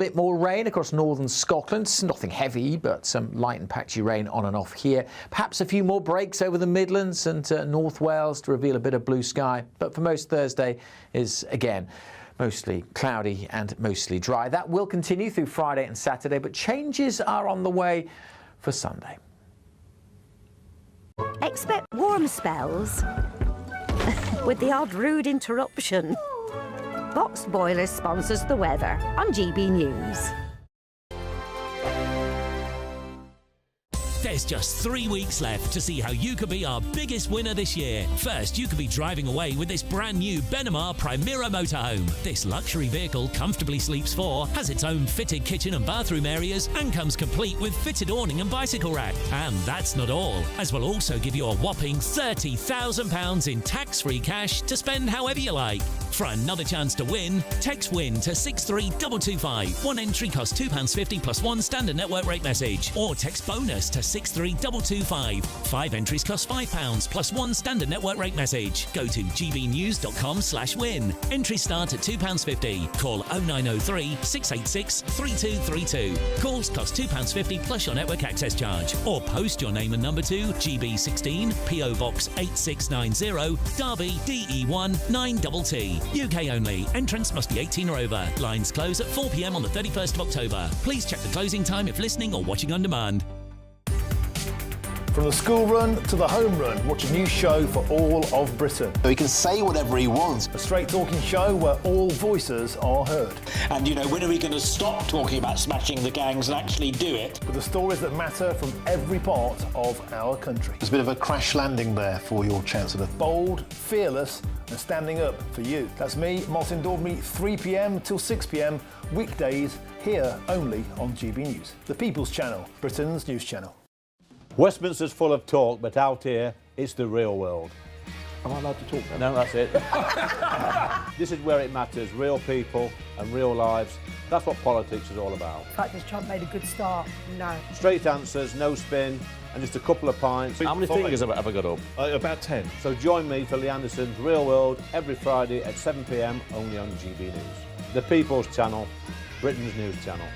bit more rain across northern Scotland. Nothing heavy, but some light and patchy rain on and off here. Perhaps a few more breaks over the Midlands and North Wales to reveal a bit of blue sky. But for most, Thursday is, again, mostly cloudy and mostly dry. That will continue through Friday and Saturday, but changes are on the way for Sunday. Expect warm spells with the odd rude interruption. Box Boilers sponsors the weather on GB News. There's just 3 weeks left to see how you could be our biggest winner this year. First, you could be driving away with this brand new Benamar Primera motorhome. This luxury vehicle comfortably sleeps 4, has its own fitted kitchen and bathroom areas, and comes complete with fitted awning and bicycle rack. And that's not all, as we'll also give you a whopping £30,000 in tax-free cash to spend however you like. For another chance to win, text WIN to 63225. One entry costs £2.50 plus one standard network rate message. Or text BONUS to 63225. 5 entries cost £5 plus one standard network rate message. Go to gbnews.com/win. Entries start at £2.50. Call 0903 686 3232. Calls cost £2.50 plus your network access charge. Or post your name and number to GB16 PO Box 8690 Derby DE1 9TT. UK only. Entrance must be 18 or over. Lines close at 4 p.m. on the 31st of October. Please check the closing time if listening or watching on demand. From the school run to the home run, watch a new show for all of Britain. He can say whatever he wants. A straight-talking show where all voices are heard. And, you know, when are we going to stop talking about smashing the gangs and actually do it? With the stories that matter from every part of our country. There's a bit of a crash landing there for your Chancellor. Bold, fearless and standing up for you. That's me, Martin Daubney, 3 p.m. till 6 p.m, weekdays, here only on GB News. The People's Channel, Britain's news channel. Westminster's full of talk, but out here, it's the real world. Am I allowed to talk now? No, that's it. This is where it matters, real people and real lives. That's what politics is all about. In fact, has Trump made a good start? No. Straight answers, no spin, and just a couple of pints. How many fingers have I got up? About 10. So join me for Lee Anderson's Real World every Friday at 7 p.m, only on GB News. The People's Channel, Britain's news channel.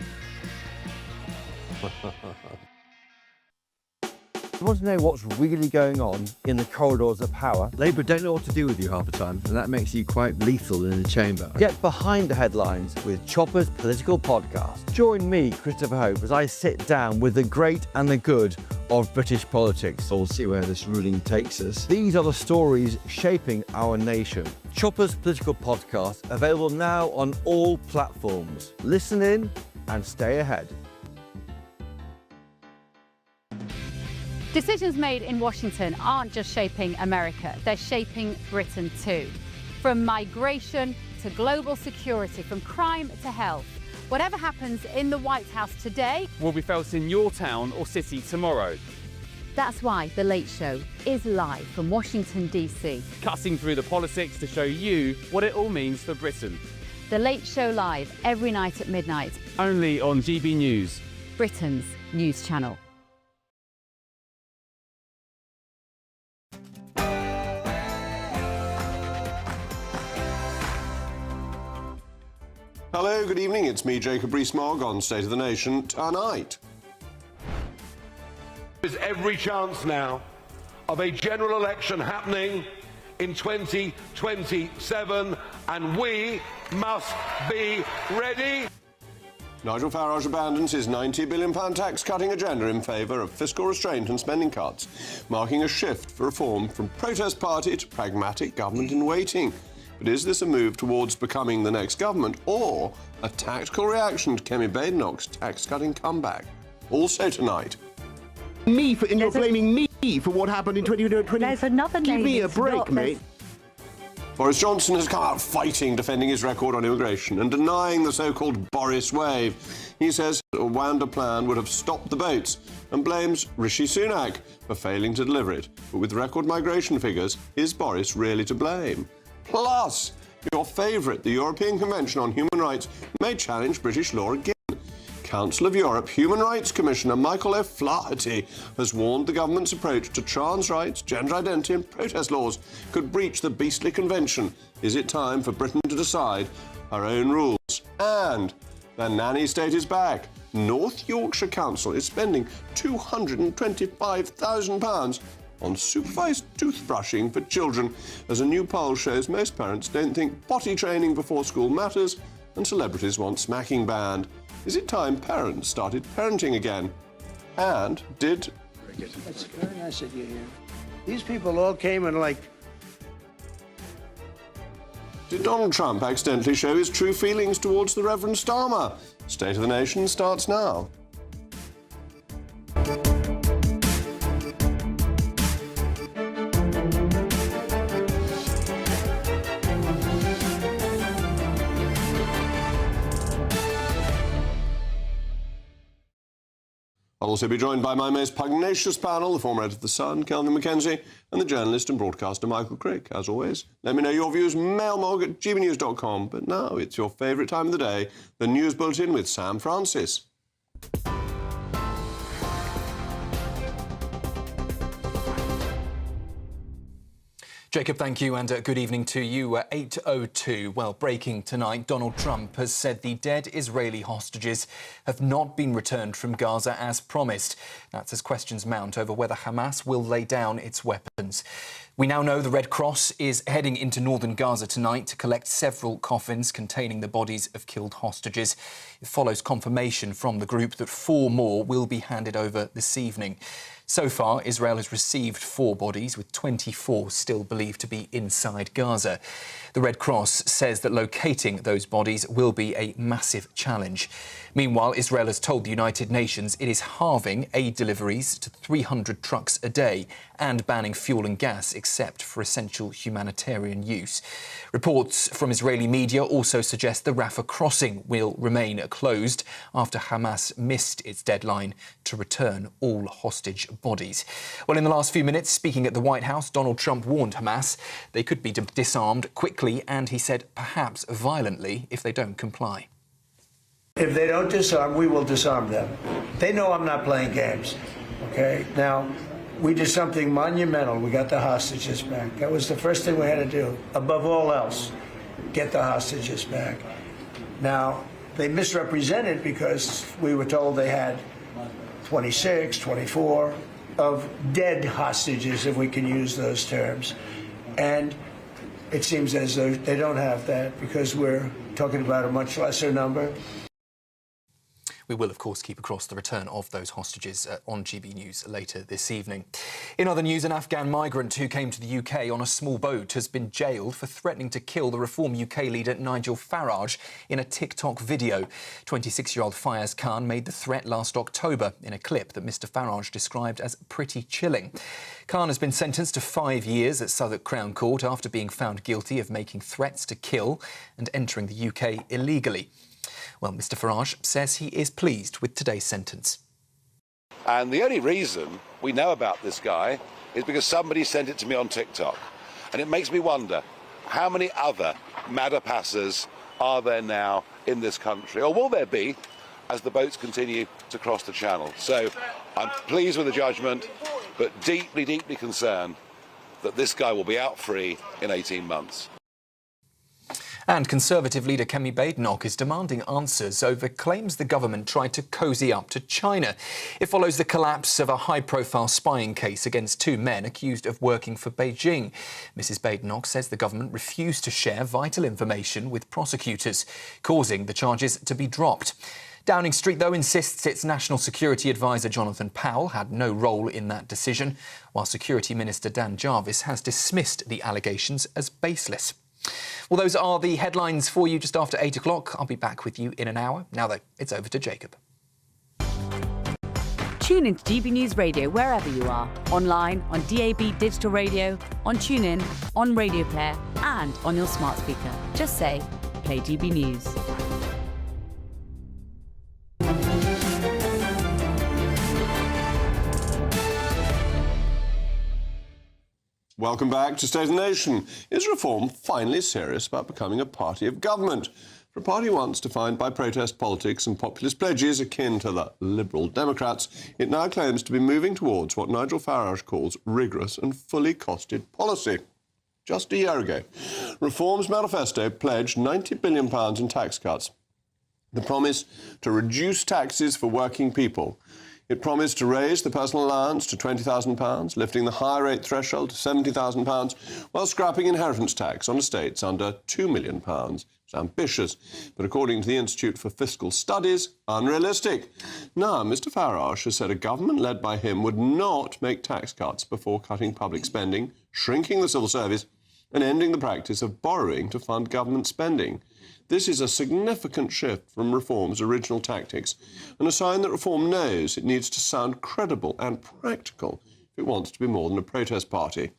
You want to know what's really going on in the corridors of power? Labour don't know what to do with you half the time, and that makes you quite lethal in the chamber. Get behind the headlines with Chopper's Political Podcast. Join me, Christopher Hope, as I sit down with the great and the good of British politics. We'll see where this ruling takes us. These are the stories shaping our nation. Chopper's Political Podcast, available now on all platforms. Listen in and stay ahead. Decisions made in Washington aren't just shaping America, they're shaping Britain too. From migration to global security, from crime to health. Whatever happens in the White House today will be felt in your town or city tomorrow. That's why The Late Show is live from Washington, D.C. Cutting through the politics to show you what it all means for Britain. The Late Show live every night at midnight. Only on GB News, Britain's news channel. Hello, good evening. It's me, Jacob Rees-Mogg, on State of the Nation tonight. There's every chance now of a general election happening in 2027, and we must be ready. Nigel Farage abandons his £90 billion tax-cutting agenda in favour of fiscal restraint and spending cuts, marking a shift for reform from protest party to pragmatic government in waiting. But is this a move towards becoming the next government, or a tactical reaction to Kemi Badenoch's tax-cutting comeback? Also tonight. You're blaming me for what happened in 2020. There's another name. Give me a break, mate. Boris Johnson has come out fighting, defending his record on immigration and denying the so-called Boris wave. He says a Rwanda plan would have stopped the boats and blames Rishi Sunak for failing to deliver it. But with record migration figures, is Boris really to blame? Plus, your favourite, the European Convention on Human Rights, may challenge British law again. Council of Europe Human Rights Commissioner Michael O'Flaherty has warned the government's approach to trans rights, gender identity and protest laws could breach the beastly convention. Is it time for Britain to decide her own rules? And The nanny state is back. North Yorkshire Council is spending £225,000 on supervised toothbrushing for children, as a new poll shows most parents don't think potty training before school matters and celebrities want smacking banned. Is it time parents started parenting again? And did... It's very nice that you're here. These people all came and Did Donald Trump accidentally show his true feelings towards the Reverend Starmer? State of the Nation starts now. I'll also be joined by my most pugnacious panel, the former editor of The Sun, Kelvin Mackenzie, and the journalist and broadcaster Michael Crick. As always, let me know your views, mailmog@gbnews.com. But now it's your favourite time of the day, the News Bulletin with Sam Francis. Jacob, thank you, and good evening to you. 8:02. Well, breaking tonight, Donald Trump has said the dead Israeli hostages have not been returned from Gaza as promised. That's as questions mount over whether Hamas will lay down its weapons. We now know the Red Cross is heading into northern Gaza tonight to collect several coffins containing the bodies of killed hostages. It follows confirmation from the group that 4 more will be handed over this evening. So far, Israel has received 4 bodies, with 24 still believed to be inside Gaza. The Red Cross says that locating those bodies will be a massive challenge. Meanwhile, Israel has told the United Nations it is halving aid deliveries to 300 trucks a day and banning fuel and gas except for essential humanitarian use. Reports from Israeli media also suggest the Rafah crossing will remain closed after Hamas missed its deadline to return all hostage bodies. Well, in the last few minutes, speaking at the White House, Donald Trump warned Hamas they could be disarmed quickly, and he said perhaps violently if they don't comply. if they don't disarm, we will disarm them. They know I'm not playing games. Okay? Now, we did something monumental. We got the hostages back. That was the first thing we had to do. Above all else, get the hostages back. Now, they misrepresented because we were told they had 26, 24 of dead hostages, if we can use those terms. And it seems as though they don't have that because we're talking about a much lesser number. We will, of course, keep across the return of those hostages on GB News later this evening. In other news, an Afghan migrant who came to the UK on a small boat has been jailed for threatening to kill the Reform UK leader Nigel Farage in a TikTok video. 26-year-old Fayez Khan made the threat last October in a clip that Mr Farage described as pretty chilling. Khan has been sentenced to 5 years at Southwark Crown Court after being found guilty of making threats to kill and entering the UK illegally. Well, Mr Farage says he is pleased with today's sentence. And the only reason we know about this guy is because somebody sent it to me on TikTok. And it makes me wonder, how many other Madapassers are there now in this country? Or will there be as the boats continue to cross the channel? So I'm pleased with the judgment, but deeply, deeply concerned that this guy will be out free in 18 months. And Conservative leader Kemi Badenoch is demanding answers over claims the government tried to cosy up to China. It follows the collapse of a high-profile spying case against 2 men accused of working for Beijing. Mrs Badenoch says the government refused to share vital information with prosecutors, causing the charges to be dropped. Downing Street, though, insists its National Security Advisor Jonathan Powell had no role in that decision, while Security Minister Dan Jarvis has dismissed the allegations as baseless. Well, those are the headlines for you just after 8 o'clock. I'll be back with you in an hour. Now, though, it's over to Jacob. Tune into GB News Radio wherever you are. Online, on DAB digital radio, on TuneIn, on Radio Player and on your smart speaker. Just say, play GB News. Welcome back to State of the Nation. Is Reform finally serious about becoming a party of government? For a party once defined by protest politics and populist pledges akin to the Liberal Democrats, it now claims to be moving towards what Nigel Farage calls rigorous and fully costed policy. Just a year ago, Reform's manifesto pledged £90 billion in tax cuts. The promise to reduce taxes for working people. It promised to raise the personal allowance to £20,000, lifting the higher rate threshold to £70,000, while scrapping inheritance tax on estates under £2 million. It's ambitious, but according to the Institute for Fiscal Studies, unrealistic. Now, Mr Farage has said a government led by him would not make tax cuts before cutting public spending, shrinking the civil service, and ending the practice of borrowing to fund government spending. This is a significant shift from Reform's original tactics, and a sign that Reform knows it needs to sound credible and practical if it wants to be more than a protest party.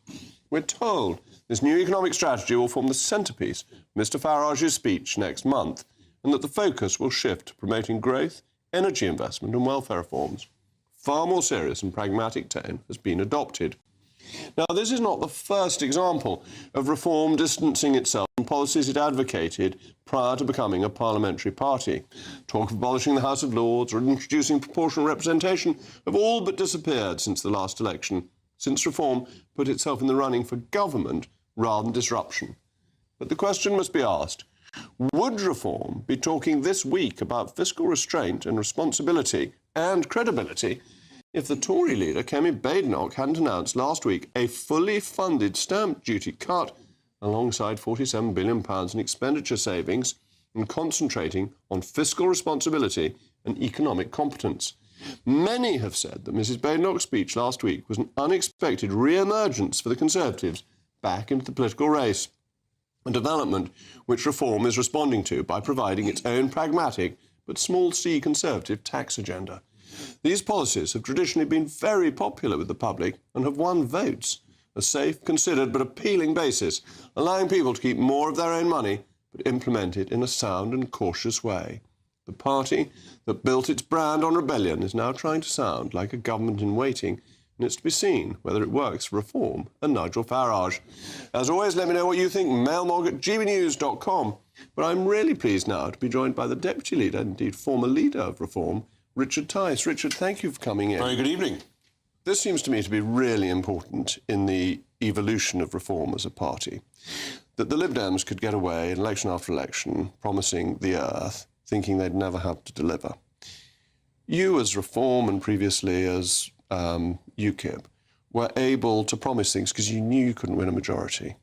We're told this new economic strategy will form the centrepiece of Mr Farage's speech next month, and that the focus will shift to promoting growth, energy investment and welfare reforms. Far more serious and pragmatic tone has been adopted. Now, this is not the first example of Reform distancing itself from policies it advocated prior to becoming a parliamentary party. Talk of abolishing the House of Lords or introducing proportional representation have all but disappeared since the last election, since Reform put itself in the running for government rather than disruption. But the question must be asked, would Reform be talking this week about fiscal restraint and responsibility and credibility if the Tory leader, Kemi Badenoch, hadn't announced last week a fully funded stamp duty cut alongside £47 billion in expenditure savings and concentrating on fiscal responsibility and economic competence? Many have said that Mrs Badenoch's speech last week was an unexpected re-emergence for the Conservatives back into the political race, a development which Reform is responding to by providing its own pragmatic but small c Conservative tax agenda. These policies have traditionally been very popular with the public and have won votes, a safe, considered but appealing basis, allowing people to keep more of their own money but implement it in a sound and cautious way. The party that built its brand on rebellion is now trying to sound like a government in waiting, and it's to be seen whether it works for Reform and Nigel Farage. As always, let me know what you think, mailmog@gbnews.com. But I'm really pleased now to be joined by the Deputy Leader, indeed former Leader of Reform, Richard Tice. Richard, thank you for coming in. Very good evening. This seems to me to be really important in the evolution of Reform as a party, that the Lib Dems could get away election after election promising the earth, thinking they'd never have to deliver. You as Reform and previously as UKIP were able to promise things because you knew you couldn't win a majority.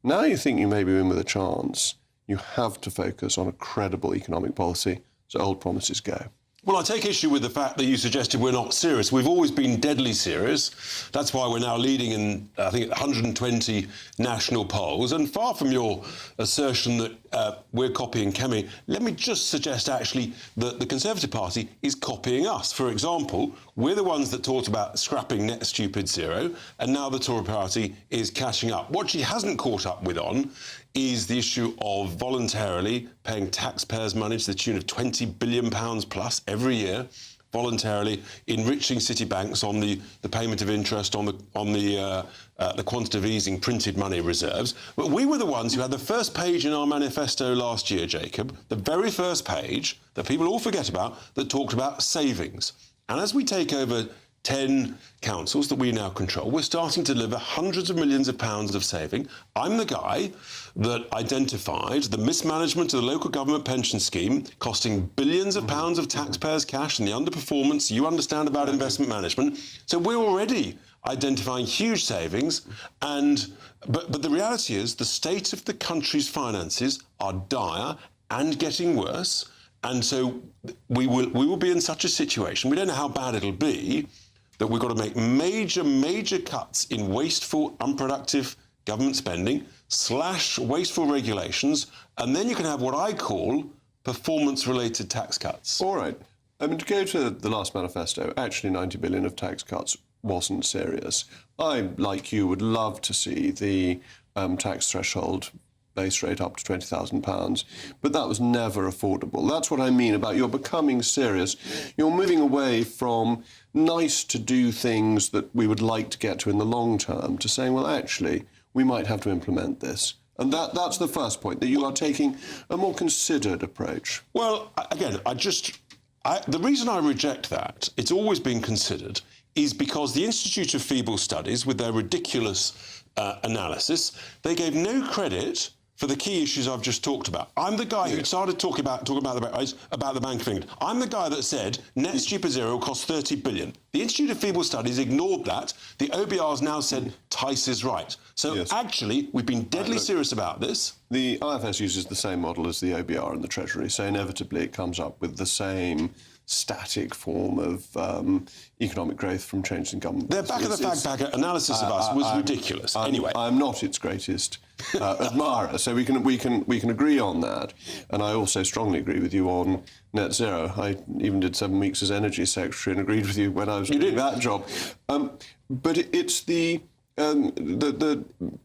Now you think you maybe win with a chance. You have to focus on a credible economic policy so old promises go. Well, I take issue with the fact that you suggested we're not serious. We've always been deadly serious. That's why we're now leading in, I think, 120 national polls. And far from your assertion that we're copying Kemi, let me just suggest, actually, that the Conservative Party is copying us. For example, we're the ones that talked about scrapping net stupid zero, and now the Tory Party is catching up. What she hasn't caught up with on is the issue of voluntarily paying taxpayers' money to the tune of £20 billion plus every year, voluntarily enriching city banks on the payment of interest on the quantitative easing printed money reserves. But we were the ones who had the first page in our manifesto last year, Jacob, the very first page that people all forget about, that talked about savings. And as we take over 10 councils that we now control, we're starting to deliver hundreds of millions of pounds of saving. I'm the guy that identified the mismanagement of the local government pension scheme costing billions of pounds of taxpayers' cash and the underperformance you understand about investment management. So we're already identifying huge savings, but the reality is the state of the country's finances are dire and getting worse. And so we will be in such a situation, we don't know how bad it'll be, that we've got to make major cuts in wasteful, unproductive government spending, slash wasteful regulations, and then you can have what I call performance-related tax cuts. All right. I mean, to go to the last manifesto, actually 90 billion of tax cuts wasn't serious. I, like you, would love to see the tax threshold base rate up to £20,000, but that was never affordable. That's what I mean about you're becoming serious. You're moving away from nice to do things that we would like to get to in the long term to saying, well, actually, we might have to implement this. And that's the first point, that you are taking a more considered approach. Well, again, the reason I reject that, it's always been considered, is because the Institute of Feeble Studies, with their ridiculous analysis, they gave no credit for the key issues I've just talked about. I'm the guy who started talking about the Bank of England. I'm the guy that said net stupid zero will cost 30 billion. The Institute of Feeble Studies ignored that. The OBR's now said Tice is right. So actually, we've been deadly serious about this. The IFS uses the same model as the OBR and the Treasury, so inevitably it comes up with the same static form of economic growth from changes in government. Their back of the fag packet analysis of us was ridiculous. Anyway, I'm not its greatest admirer, so we can agree on that. And I also strongly agree with you on net zero. I even did 7 weeks as Energy Secretary and agreed with you when I was doing that job. But it's the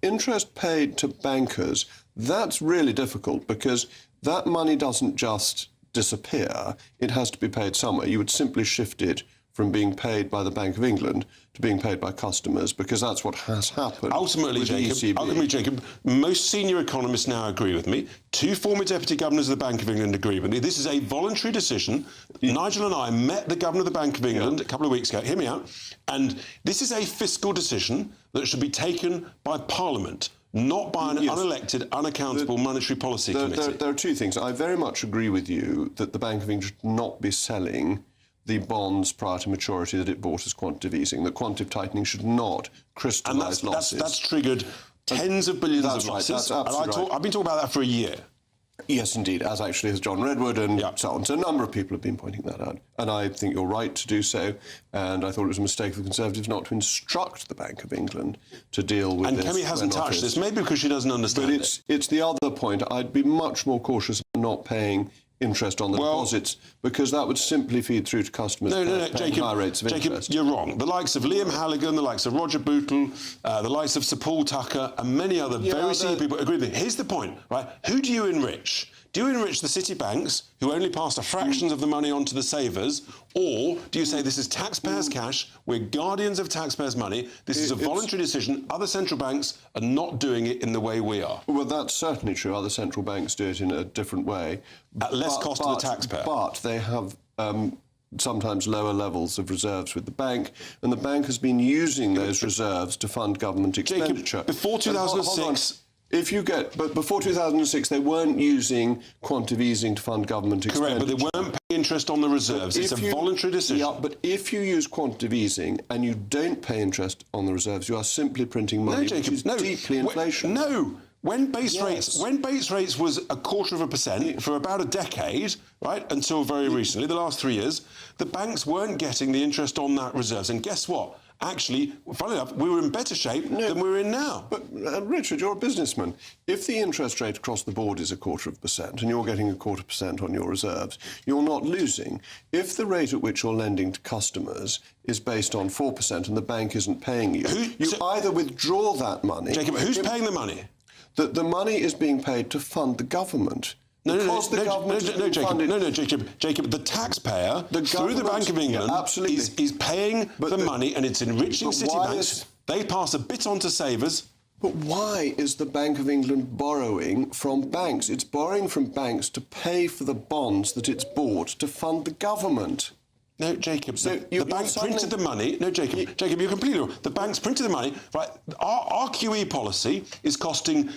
interest paid to bankers. That's really difficult because that money doesn't just disappear. It has to be paid somewhere. You would simply shift it from being paid by the Bank of England to being paid by customers, because that's what has happened. Ultimately, Jacob, most senior economists now agree with me. 2 former deputy governors of the Bank of England agree with me. This is a voluntary decision. Nigel and I met the governor of the Bank of England a couple of weeks ago. Hear me out. And this is a fiscal decision that should be taken by Parliament, not by an unelected, unaccountable monetary policy committee. There are 2 things. I very much agree with you that the Bank of England should not be selling the bonds prior to maturity that it bought as quantitative easing. That quantitative tightening should not crystallise losses. That's triggered tens of billions of losses. That's absolutely right. I've been talking about that for a year. Yes, indeed, as actually has John Redwood and so on. So a number of people have been pointing that out. And I think you're right to do so. And I thought it was a mistake of the Conservatives not to instruct the Bank of England to deal with this. And Kemi hasn't touched this, maybe because she doesn't understand it. But it's the other point. I'd be much more cautious of not paying interest on the deposits, because that would simply feed through to customers paying high rates of interest. You're wrong. The likes of Liam Halligan, the likes of Roger Bootle, the likes of Sir Paul Tucker, and many other very senior people agree with me. Here's the point, right? Who do you enrich? Do you enrich the city banks, who only passed a fraction of the money on to the savers, or do you say this is taxpayers' cash, we're guardians of taxpayers' money, this is a voluntary decision, other central banks are not doing it in the way we are? Well, that's certainly true. Other central banks do it in a different way. At less cost to the taxpayer. But they have sometimes lower levels of reserves with the bank, and the bank has been using those reserves to fund government expenditure. Jacob, before 2006... But before 2006, they weren't using quantitative easing to fund government expenditure. Correct, but they weren't paying interest on the reserves. It's a voluntary decision. Yeah, but if you use quantitative easing and you don't pay interest on the reserves, you are simply printing money, which is deeply inflation. When base rates was 0.25% for about a decade, right, until very recently, the last 3 years, the banks weren't getting the interest on that reserves. And guess what? Actually, funnily enough, we were in better shape than we're in now. But, Richard, you're a businessman. If the interest rate across the board is 0.25% and you're getting 0.25% on your reserves, you're not losing. If the rate at which you're lending to customers is based on 4% and the bank isn't paying you, either withdraw that money... Jacob, who's paying the money? The money is being paid to fund the government. No, Jacob, the taxpayer, through the Bank of England, is paying the money, and it's enriching city banks. They pass a bit on to savers. But why is the Bank of England borrowing from banks? It's borrowing from banks to pay for the bonds that it's bought to fund the government. No, Jacob, the bank printed the money. No, Jacob, you're completely wrong. The banks printed the money. Right, our QE policy is costing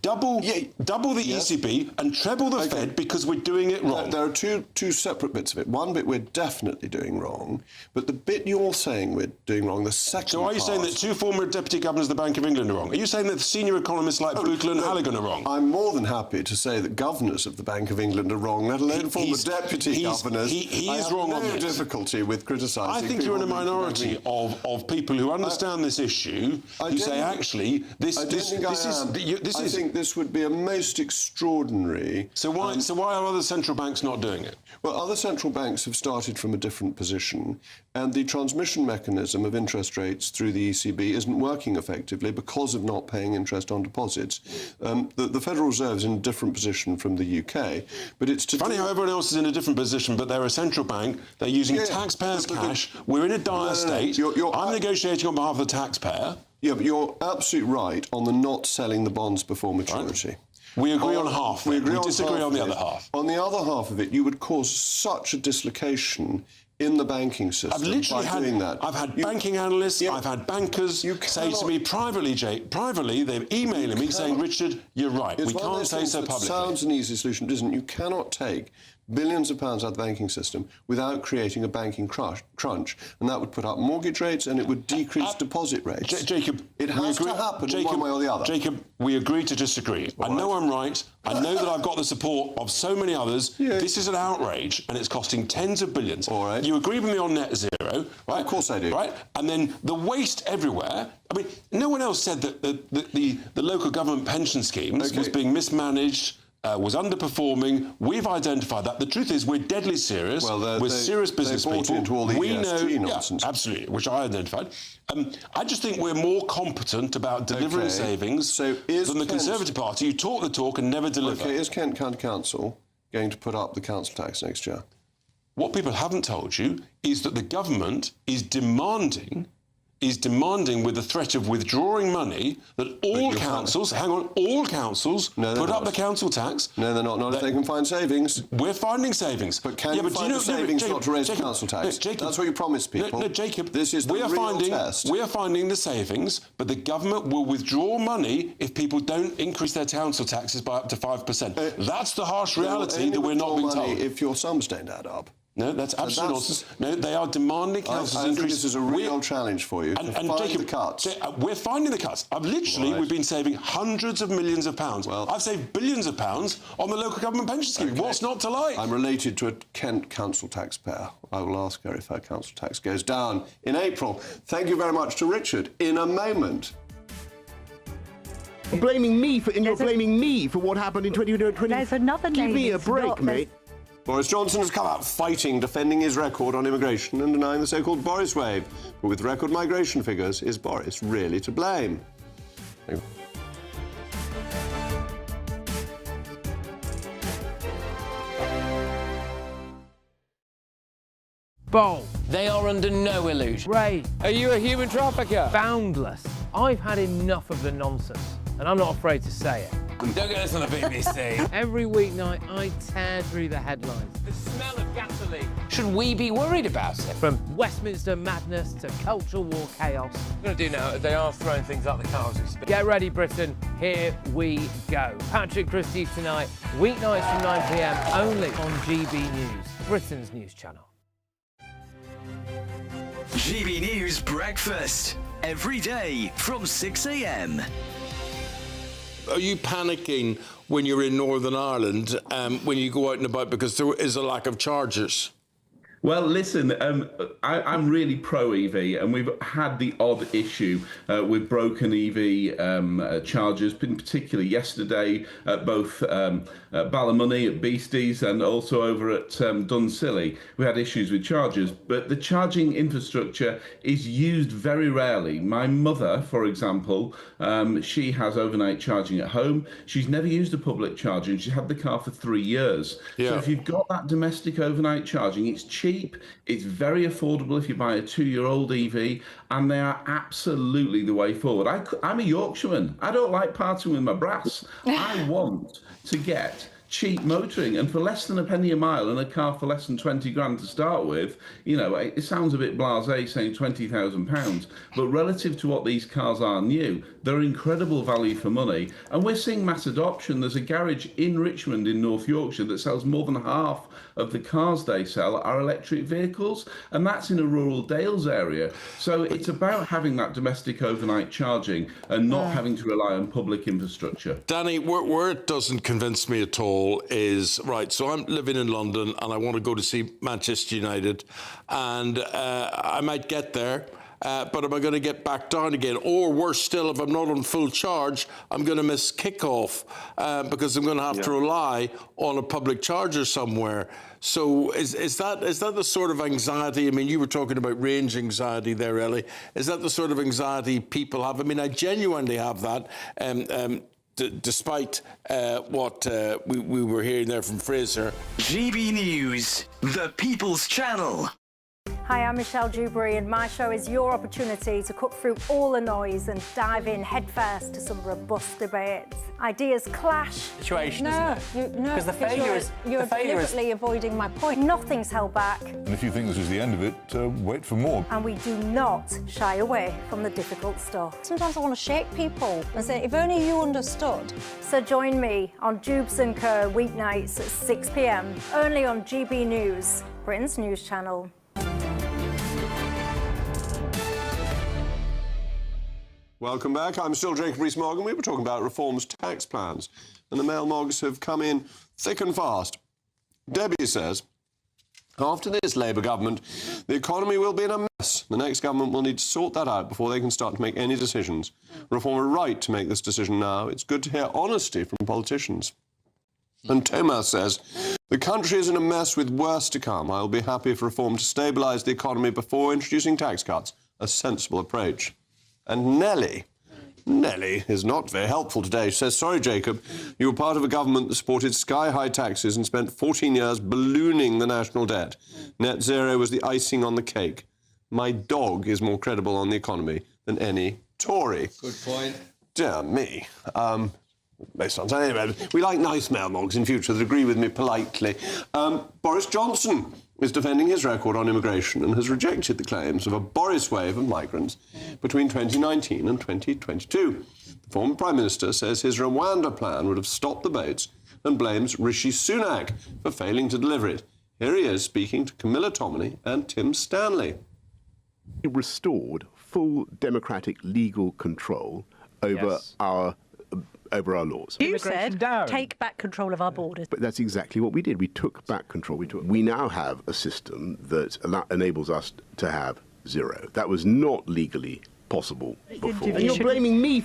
double the ECB and treble the Fed because we're doing it wrong. There are two separate bits of it. One bit we're definitely doing wrong, but the bit you're saying we're doing wrong, the second So are you saying that 2 former deputy governors of the Bank of England are wrong? Are you saying that the senior economists like Bootle and Halligan are wrong? I'm more than happy to say that governors of the Bank of England are wrong, let alone former deputy governors. He is wrong on this. Difficulty with criticising. I think you're in a minority of people who understand this issue, who say actually I think this would be a most extraordinary. So why are other central banks not doing it? Well, other central banks have started from a different position, and the transmission mechanism of interest rates through the ECB isn't working effectively because of not paying interest on deposits. The Federal Reserve is in a different position from the UK, but it's funny how everyone else is in a different position, but they're a central bank. They're using taxpayers' cash. We're in a dire state. I'm negotiating on behalf of the taxpayer. Yeah, but you're absolutely right on the not selling the bonds before maturity. Right. We agree on half. We disagree on the other half. On the other half of it, you would cause such a dislocation in the banking system I've literally by doing that. I've had banking analysts, I've had bankers say to me privately, Jake, they're emailing me saying, Richard, you're right, we can't say so publicly. It sounds an easy solution, it isn't. You cannot take billions of pounds out of the banking system without creating a banking crunch, and that would put up mortgage rates and it would decrease deposit rates. Jacob, it has to happen in one way or the other. Jacob, we agree to disagree. I know I'm right. I know that I've got the support of so many others. This is an outrage, and it's costing tens of billions. All right. You agree with me on net zero, right? Of course I do. Right? And then the waste everywhere. I mean, no one else said that the local government pension schemes was being mismanaged, was underperforming. We've identified that. The truth is, we're deadly serious. We're serious business people. Into all the we know, nonsense. Absolutely, which I identified. I just think we're more competent about delivering savings than the Conservative Party. You talk the talk and never deliver. Okay, is Kent County Council going to put up the council tax next year? What people haven't told you is that the government is demanding with the threat of withdrawing money that all councils, all councils put up the council tax. No, they're not. Not if they can find savings. We're finding savings. But can you find the savings not to raise the council tax? That's what you promised people. No, Jacob, this is the real test. We are finding the savings, but the government will withdraw money if people don't increase their council taxes by up to 5%. That's the harsh reality that we're not being told. If your sums don't add up. No, that's absolutely nonsense. No, they are demanding councils increase. I think this is a real challenge for you. And Jacob, the cuts. We're finding the cuts. We've been saving hundreds of millions of pounds. Well, I've saved billions of pounds on the local government pension scheme. Okay. What's not to like? I'm related to a Kent council taxpayer. I will ask her if her council tax goes down in April. Thank you very much to Richard. In a moment. You're blaming me for what happened in 2020. There's another name. Give me a break, mate. Boris Johnson has come out fighting, defending his record on immigration and denying the so-called Boris wave. But with record migration figures, is Boris really to blame? Bold. They are under no illusion. Ray. Are you a human trafficker? Boundless. I've had enough of the nonsense, and I'm not afraid to say it. Don't get this on the BBC. Every weeknight, I tear through the headlines. The smell of gasoline. Should we be worried about it? From Westminster madness to cultural war chaos. What we're going to do now, they are throwing things out the car as we speak. Get ready, Britain. Here we go. Patrick Christie tonight, weeknights from 9 p.m, only on GB News, Britain's news channel. GB News Breakfast. Every day from 6 a.m. Are you panicking when you're in Northern Ireland when you go out and about because there is a lack of chargers? Well, listen, I'm really pro-EV, and we've had the odd issue with broken EV chargers, particularly yesterday at both Ballymoney at Beasties and also over at Dunsilley. We had issues with chargers, but the charging infrastructure is used very rarely. My mother, for example, she has overnight charging at home. She's never used a public charger, and she's had the car for 3 years. So if you've got that domestic overnight charging, it's cheap. It's very affordable if you buy a 2-year-old EV, and they are absolutely the way forward. I'm a Yorkshireman. I don't like parting with my brass. I want to get cheap motoring, and for less than a penny a mile and a car for less than 20 grand to start with, you know, it sounds a bit blasé saying £20,000, but relative to what these cars are new, they're incredible value for money, and we're seeing mass adoption. There's a garage in Richmond in North Yorkshire that sells more than half of the cars they sell are electric vehicles, and that's in a rural Dales area. So it's about having that domestic overnight charging and not having to rely on public infrastructure. Danny, where it doesn't convince me at all is, right, so I'm living in London and I want to go to see Manchester United, and I might get there, but am I going to get back down again? Or worse still, if I'm not on full charge, I'm going to miss kickoff because I'm going to have to rely on a public charger somewhere. So is that the sort of anxiety? I mean, you were talking about range anxiety there, Ellie. Is that the sort of anxiety people have? I mean, I genuinely have that. Despite what we were hearing there from Fraser. GB News, the People's Channel. Hi, I'm Michelle Dewberry, and my show is your opportunity to cut through all the noise and dive in headfirst to some robust debates. Ideas clash. Situation, no, isn't it? No, Because the failure is... You're deliberately avoiding my point. Nothing's held back. And if you think this is the end of it, wait for more. And we do not shy away from the difficult stuff. Sometimes I want to shake people and say, if only you understood. So join me on Jubes & Co. weeknights at 6 p.m, only on GB News, Britain's news channel. Welcome back. I'm still Jacob Rees-Mogg. We were talking about Reform's tax plans, and the mail mogs have come in thick and fast. Debbie says, after this Labour government, the economy will be in a mess. The next government will need to sort that out before they can start to make any decisions. Reform are right to make this decision now. It's good to hear honesty from politicians. And Thomas says, the country is in a mess with worse to come. I will be happy for Reform to stabilise the economy before introducing tax cuts. A sensible approach. And Nellie is not very helpful today. She says, sorry, Jacob, you were part of a government that supported sky-high taxes and spent 14 years ballooning the national debt. Net zero was the icing on the cake. My dog is more credible on the economy than any Tory. Good point. Dear me. Anyway, we like nice mail mogs in future that agree with me politely. Boris Johnson is defending his record on immigration and has rejected the claims of a Boris wave of migrants between 2019 and 2022. The former Prime Minister says his Rwanda plan would have stopped the boats and blames Rishi Sunak for failing to deliver it. Here he is speaking to Camilla Tominey and Tim Stanley. He restored full democratic legal control over our laws. You said take back control of our borders. But that's exactly what we did. We took back control. We now have a system that enables us to have zero. That was not legally possible before. And you're blaming me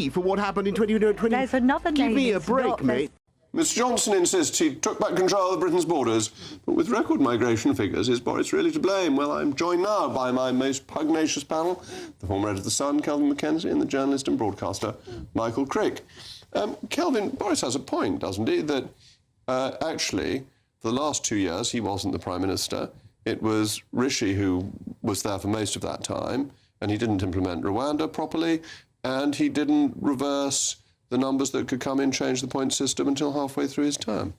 for what happened in 2020. There's another name. Give me a break, mate. Mr Johnson insists he took back control of Britain's borders, but with record migration figures, is Boris really to blame? Well, I'm joined now by my most pugnacious panel, the former editor of The Sun, Kelvin Mackenzie, and the journalist and broadcaster, Michael Crick. Kelvin, Boris has a point, doesn't he, that actually, for the last 2 years, he wasn't the Prime Minister. It was Rishi who was there for most of that time, and he didn't implement Rwanda properly, and he didn't reverse the numbers that could come in, change the point system until halfway through his term.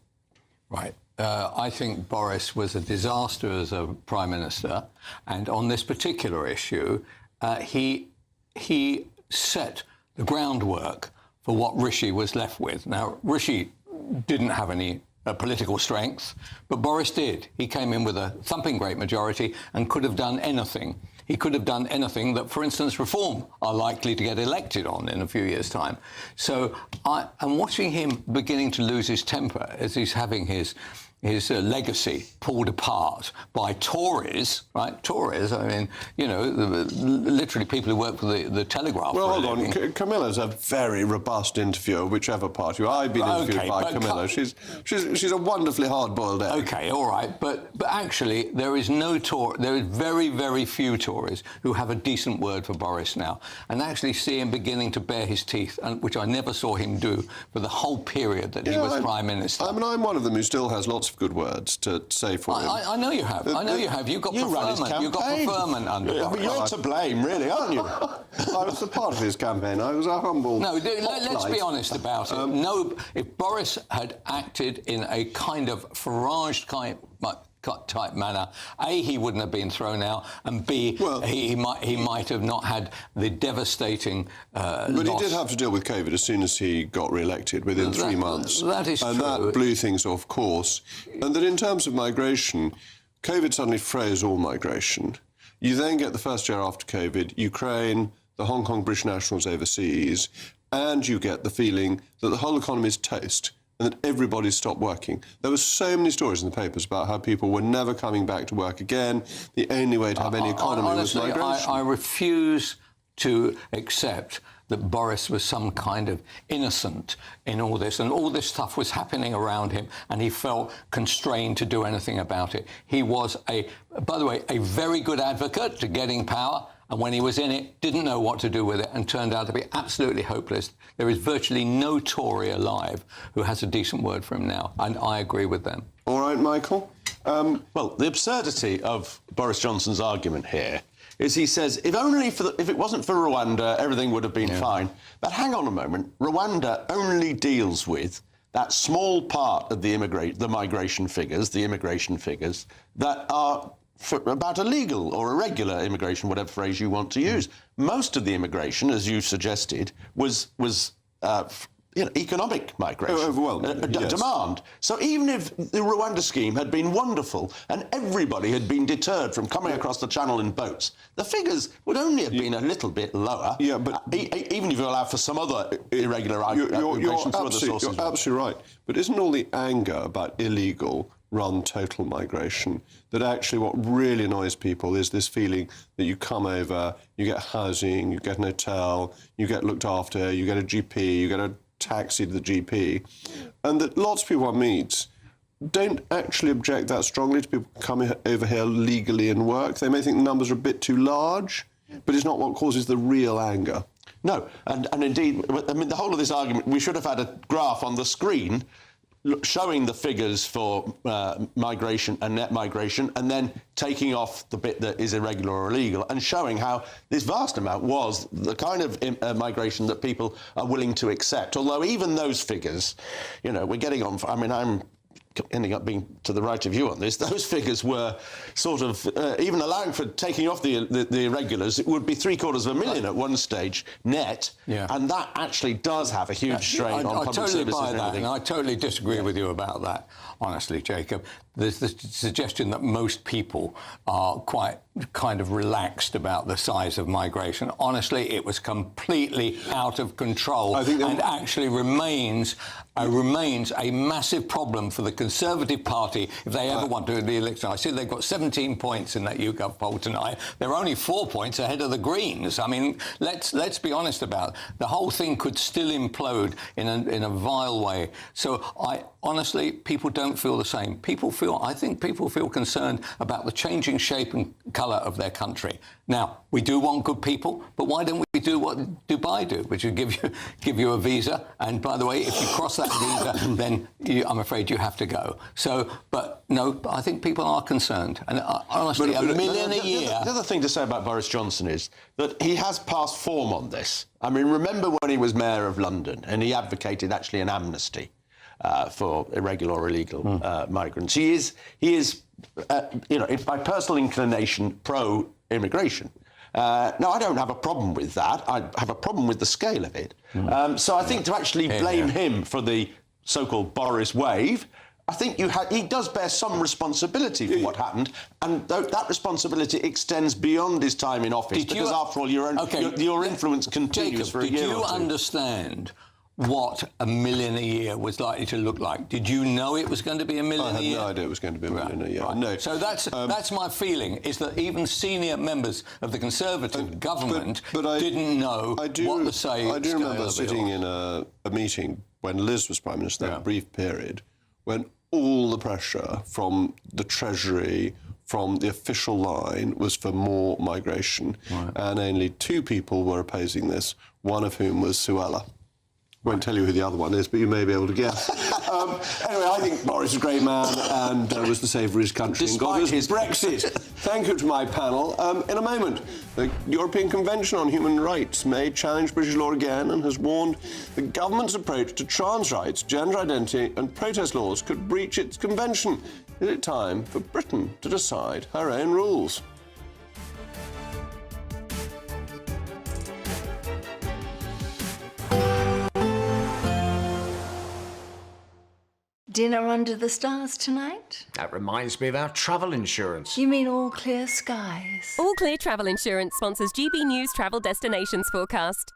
Right. I think Boris was a disaster as a Prime Minister, and on this particular issue, he set the groundwork for what Rishi was left with. Now, Rishi didn't have any political strength, but Boris did. He came in with a thumping great majority and could have done anything. He could have done anything that, for instance, Reform are likely to get elected on in a few years' time. So I'm watching him beginning to lose his temper as he's having his legacy pulled apart by Tories, right? Tories, I mean, you know, literally people who work for the Telegraph. Well, hold on. Camilla's a very robust interviewer, which party. I've been interviewed by Camilla. She's a wonderfully hard-boiled egg. OK, all right. But actually, there is very, very few Tories who have a decent word for Boris now, and actually see him beginning to bare his teeth, which I never saw him do for the whole period that he was Prime Minister. I mean, I'm one of them who still has lots of good words to say for him. I know you have. I know you have. You've got preferment. You've got preferment under. But you're to blame, really, aren't you? I was a part of his campaign. I was a humble. No, let's be honest about it. No, if Boris had acted in a kind of Farage type manner, A, he wouldn't have been thrown out, and B, he might have not had the devastating But he did have to deal with COVID as soon as he got re-elected, within 3 months. That is true. And that blew things off course. And that in terms of migration, COVID suddenly froze all migration. You then get the first year after COVID, Ukraine, the Hong Kong British nationals overseas, and you get the feeling that the whole economy is toast and that everybody stopped working. There were so many stories in the papers about how people were never coming back to work again. The only way to have any economy was migration. I refuse to accept that Boris was some kind of innocent in all this, and all this stuff was happening around him, and he felt constrained to do anything about it. He was, by the way, a very good advocate to getting power, and when he was in it, didn't know what to do with it and turned out to be absolutely hopeless. There is virtually no Tory alive who has a decent word for him now, and I agree with them. All right, Michael. Well, the absurdity of Boris Johnson's argument here is he says, if it wasn't for Rwanda, everything would have been fine. But hang on a moment, Rwanda only deals with that small part of the immigration figures that are about illegal or irregular immigration, whatever phrase you want to use. Most of the immigration, as you suggested, was economic migration. Demand. So even if the Rwanda scheme had been wonderful and everybody had been deterred from coming across the channel in boats, the figures would only have been a little bit lower. Yeah, but even if you allow for some other irregular migration through other sources. You're absolutely right. But isn't all the anger about illegal run total migration that actually what really annoys people is this feeling that you come over, you get housing, you get an hotel, you get looked after, you get a GP, you get a taxi to the GP, and that lots of people I meet don't actually object that strongly to people coming over here legally and work. They may think the numbers are a bit too large, but it's not what causes the real anger. No, and indeed, I mean, the whole of this argument, we should have had a graph on the screen showing the figures for migration and net migration, and then taking off the bit that is irregular or illegal, and showing how this vast amount was the kind of migration that people are willing to accept. Although even those figures, you know, we're getting on. I mean, I'm ending up being to the right of you on this. Those figures were sort of, even allowing for taking off the irregulars, it would be 750,000 at one stage net, and that actually does have a huge strain on public services. I totally buy that, and I totally disagree with you about that, honestly, Jacob. There's the suggestion that most people are quite kind of relaxed about the size of migration. Honestly, it was completely out of control, and actually remains a massive problem for the Conservative Party if they ever want to do the election. I see they've got 17 points in that YouGov poll tonight. They're only 4 points ahead of the Greens. I mean, let's be honest about it. The whole thing could still implode in a vile way. So honestly, people don't feel the same. I think people feel concerned about the changing shape and colour of their country. Now, we do want good people, but why don't we do what Dubai do, which would give you a visa? And by the way, if you cross that visa, then I'm afraid you have to go. So, but no, I think people are concerned. And honestly, $1 million a year. The other thing to say about Boris Johnson is that he has passed form on this. I mean, remember when he was mayor of London and he advocated actually an amnesty for irregular or illegal migrants. He is, you know, by personal inclination, pro-immigration. Now, I don't have a problem with that. I have a problem with the scale of it. So I think to actually blame him for the so-called Boris wave, I think he does bear some responsibility for what happened, and that responsibility extends beyond his time in office, because after all, your influence continues for a year or two. Did you understand what $1 million a year was likely to look like? Did you know it was going to be $1 million a year? I had no idea it was going to be $1 million a year. Right. No. So that's my feeling, is that even senior members of the Conservative government didn't know what the say. I do remember sitting in a meeting when Liz was Prime Minister, that brief period, when all the pressure from the Treasury, from the official line, was for more migration, and only 2 people were opposing this, one of whom was Suella. Won't tell you who the other one is, but you may be able to guess. Anyway, I think Boris is a great man and was the saver of his country. Despite his Brexit. Thank you to my panel. In a moment, the European Convention on Human Rights may challenge British law again and has warned the government's approach to trans rights, gender identity and protest laws could breach its convention. Is it time for Britain to decide her own rules? Dinner under the stars tonight? That reminds me of our travel insurance. You mean All Clear Skies? All Clear Travel Insurance sponsors GBNews Travel Destinations Forecast.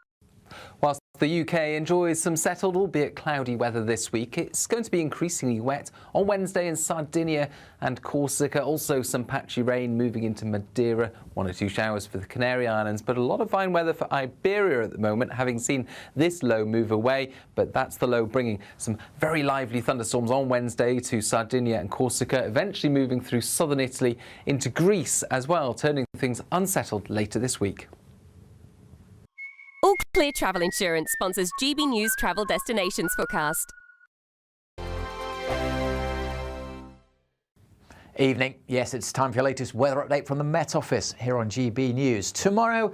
Whilst the UK enjoys some settled, albeit cloudy weather this week, it's going to be increasingly wet on Wednesday in Sardinia and Corsica. Also some patchy rain moving into Madeira, 1 or 2 showers for the Canary Islands, but a lot of fine weather for Iberia at the moment, having seen this low move away. But that's the low bringing some very lively thunderstorms on Wednesday to Sardinia and Corsica, eventually moving through southern Italy into Greece as well, turning things unsettled later this week. All Clear Travel Insurance sponsors GBNews Travel Destinations Forecast. Evening. Yes, it's time for your latest weather update from the Met Office here on GB News. Tomorrow,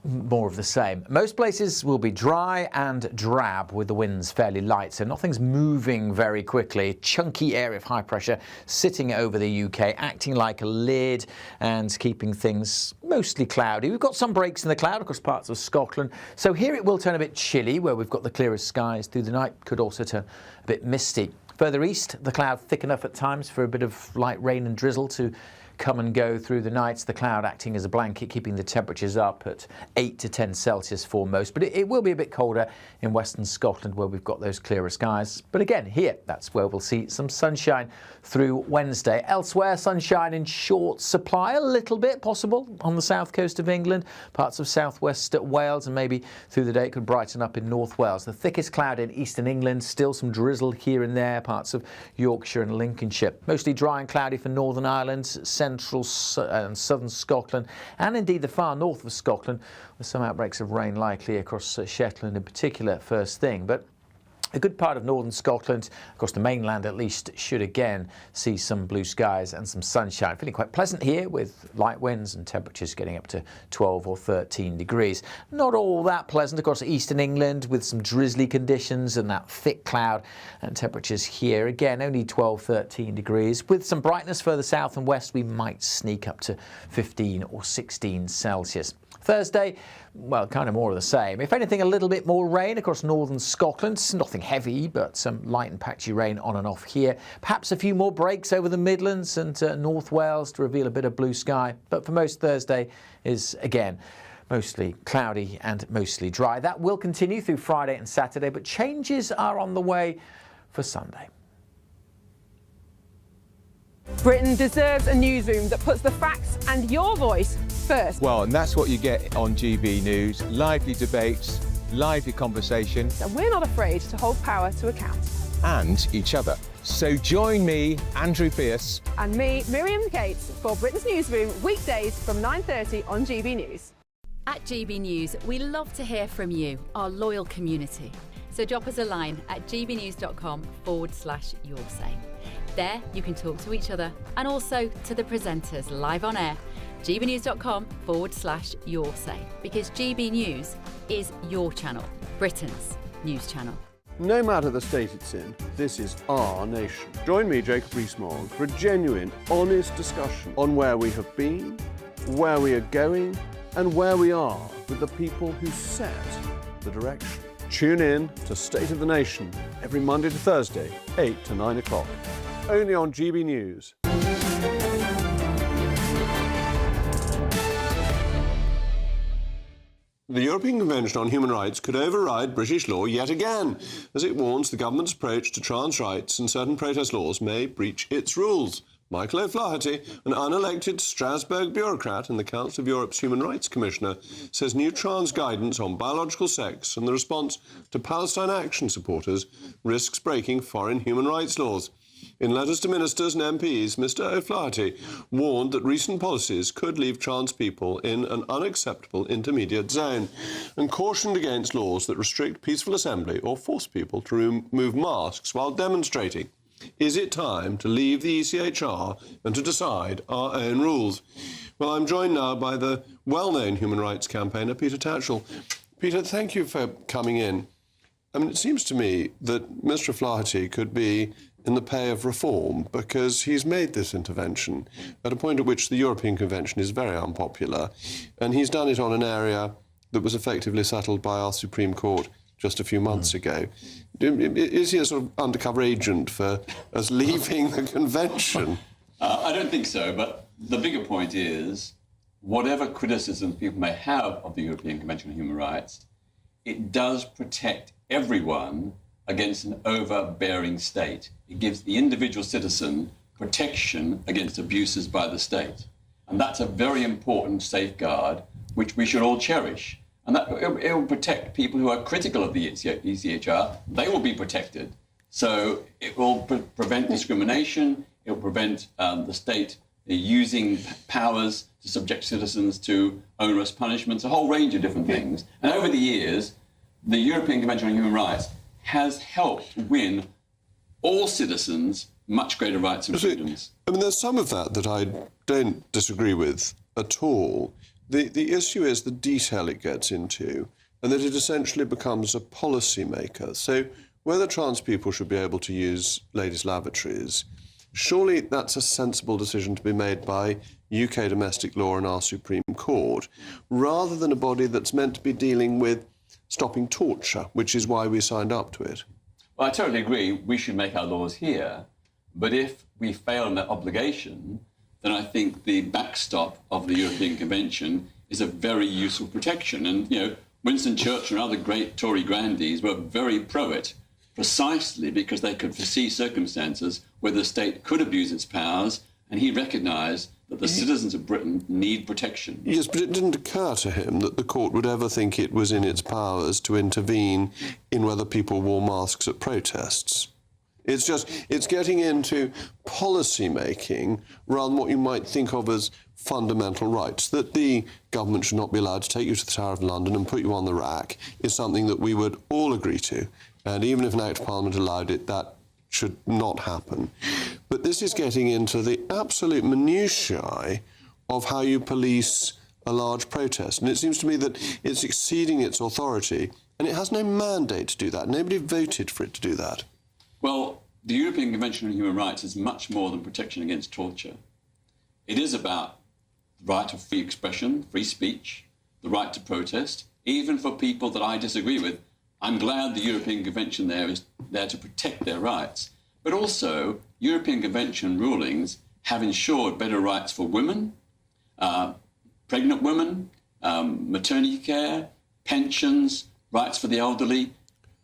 more of the same. Most places will be dry and drab with the winds fairly light, so nothing's moving very quickly. Chunky area of high pressure sitting over the UK, acting like a lid and keeping things mostly cloudy. We've got some breaks in the cloud across parts of Scotland, so here it will turn a bit chilly where we've got the clearest skies through the night. Could also turn a bit misty. Further east, the cloud thick enough at times for a bit of light rain and drizzle to come and go through the nights. The cloud acting as a blanket, keeping the temperatures up at 8 to 10 Celsius for most. But it will be a bit colder in western Scotland where we've got those clearer skies. But again, here, that's where we'll see some sunshine through Wednesday. Elsewhere, sunshine in short supply, a little bit possible on the south coast of England, parts of southwest Wales, and maybe through the day it could brighten up in North Wales. The thickest cloud in eastern England, still some drizzle here and there, parts of Yorkshire and Lincolnshire. Mostly dry and cloudy for Northern Ireland, central and southern Scotland, and indeed the far north of Scotland, with some outbreaks of rain likely across Shetland in particular first thing. But a good part of northern Scotland, across the mainland at least, should again see some blue skies and some sunshine. Feeling quite pleasant here with light winds and temperatures getting up to 12 or 13 degrees. Not all that pleasant across eastern England with some drizzly conditions and that thick cloud, and temperatures here again only 12, 13 degrees. With some brightness further south and west, we might sneak up to 15 or 16 Celsius. Thursday, well, kind of more of the same. If anything, a little bit more rain across northern Scotland. Nothing heavy, but some light and patchy rain on and off here. Perhaps a few more breaks over the Midlands and North Wales to reveal a bit of blue sky. But for most, Thursday is, again, mostly cloudy and mostly dry. That will continue through Friday and Saturday, but changes are on the way for Sunday. Britain deserves a newsroom that puts the facts and your voice first. Well, and that's what you get on GB News. Lively debates, lively conversation. And we're not afraid to hold power to account. And each other. So join me, Andrew Pierce. And me, Miriam Gates, for Britain's Newsroom, weekdays from 9:30 on GB News. At GB News, we love to hear from you, our loyal community. So drop us a line at gbnews.com/yoursay. There, you can talk to each other and also to the presenters live on air. gbnews.com/yoursay, because GB News is your channel, Britain's news channel. No matter the state it's in, this is our nation. Join me, Jacob Rees-Mogg, for a genuine, honest discussion on where we have been, where we are going, and where we are with the people who set the direction. Tune in to State of the Nation every Monday to Thursday, 8 to 9 o'clock. Only on GB News. The European Convention on Human Rights could override British law yet again, as it warns the government's approach to trans rights and certain protest laws may breach its rules. Michael O'Flaherty, an unelected Strasbourg bureaucrat and the Council of Europe's Human Rights Commissioner, says new trans guidance on biological sex and the response to Palestine Action supporters risks breaking foreign human rights laws. In letters to ministers and MPs, Mr O'Flaherty warned that recent policies could leave trans people in an unacceptable intermediate zone and cautioned against laws that restrict peaceful assembly or force people to remove masks while demonstrating. Is it time to leave the ECHR and to decide our own rules? Well, I'm joined now by the well-known human rights campaigner, Peter Tatchell. Peter, thank you for coming in. I mean, it seems to me that Mr O'Flaherty could be in the pay of reform because he's made this intervention at a point at which the European Convention is very unpopular, and he's done it on an area that was effectively settled by our Supreme Court just a few months ago. Is he a sort of undercover agent for us leaving the convention? I don't think so, but the bigger point is, whatever criticisms people may have of the European Convention on Human Rights, it does protect everyone against an overbearing state. It gives the individual citizen protection against abuses by the state. And that's a very important safeguard which we should all cherish. And that it will protect people who are critical of the ECHR. They will be protected. So it will prevent discrimination. It will prevent the state using powers to subject citizens to onerous punishments, a whole range of different things. And over the years, the European Convention on Human Rights has helped win all citizens much greater rights and freedoms. I mean, there's some of that I don't disagree with at all. The issue is the detail it gets into, and that it essentially becomes a policy maker. So whether trans people should be able to use ladies' lavatories, surely that's a sensible decision to be made by UK domestic law and our Supreme Court, rather than a body that's meant to be dealing with stopping torture, which is why we signed up to it. Well, I totally agree. We should make our laws here. But if we fail in that obligation, then I think the backstop of the European Convention is a very useful protection. And, you know, Winston Churchill and other great Tory grandees were very pro it, precisely because they could foresee circumstances where the state could abuse its powers, and he recognised that the citizens of Britain need protection. Yes, but it didn't occur to him that the court would ever think it was in its powers to intervene in whether people wore masks at protests. It's getting into policy making rather than what you might think of as fundamental rights. That the government should not be allowed to take you to the Tower of London and put you on the rack is something that we would all agree to. And even if an Act of Parliament allowed it, that should not happen. But this is getting into the absolute minutiae of how you police a large protest. And it seems to me that it's exceeding its authority, and it has no mandate to do that. Nobody voted for it to do that. Well, the European Convention on Human Rights is much more than protection against torture. It is about the right of free expression, free speech, the right to protest, even for people that I disagree with. I'm glad the European Convention there is there to protect their rights. But also, European Convention rulings have ensured better rights for women, pregnant women, maternity care, pensions, rights for the elderly,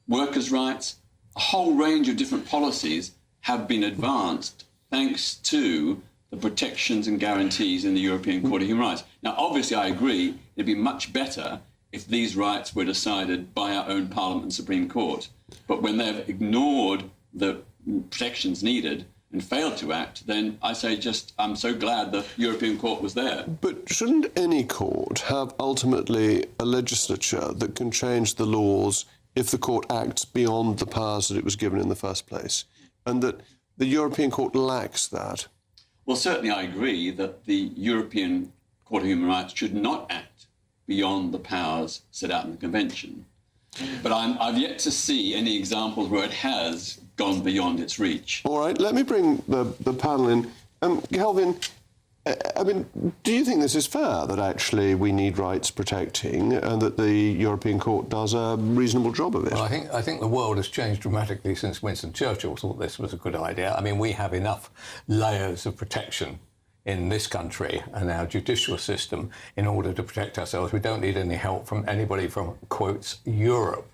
workers' rights. A whole range of different policies have been advanced thanks to the protections and guarantees in the European Court of Human Rights. Now, obviously, I agree it'd be much better if these rights were decided by our own Parliament and Supreme Court. But when they've ignored the protections needed and failed to act, then I say I'm so glad the European Court was there. But shouldn't any court have ultimately a legislature that can change the laws if the court acts beyond the powers that it was given in the first place? And that the European Court lacks that? Well, certainly I agree that the European Court of Human Rights should not act beyond the powers set out in the Convention. But I've yet to see any examples where it has gone beyond its reach. All right, let me bring the panel in. Kelvin, I mean, do you think this is fair, that actually we need rights protecting and that the European Court does a reasonable job of it? Well, I think the world has changed dramatically since Winston Churchill thought this was a good idea. I mean, we have enough layers of protection in this country and our judicial system in order to protect ourselves. We don't need any help from anybody from, quotes, Europe,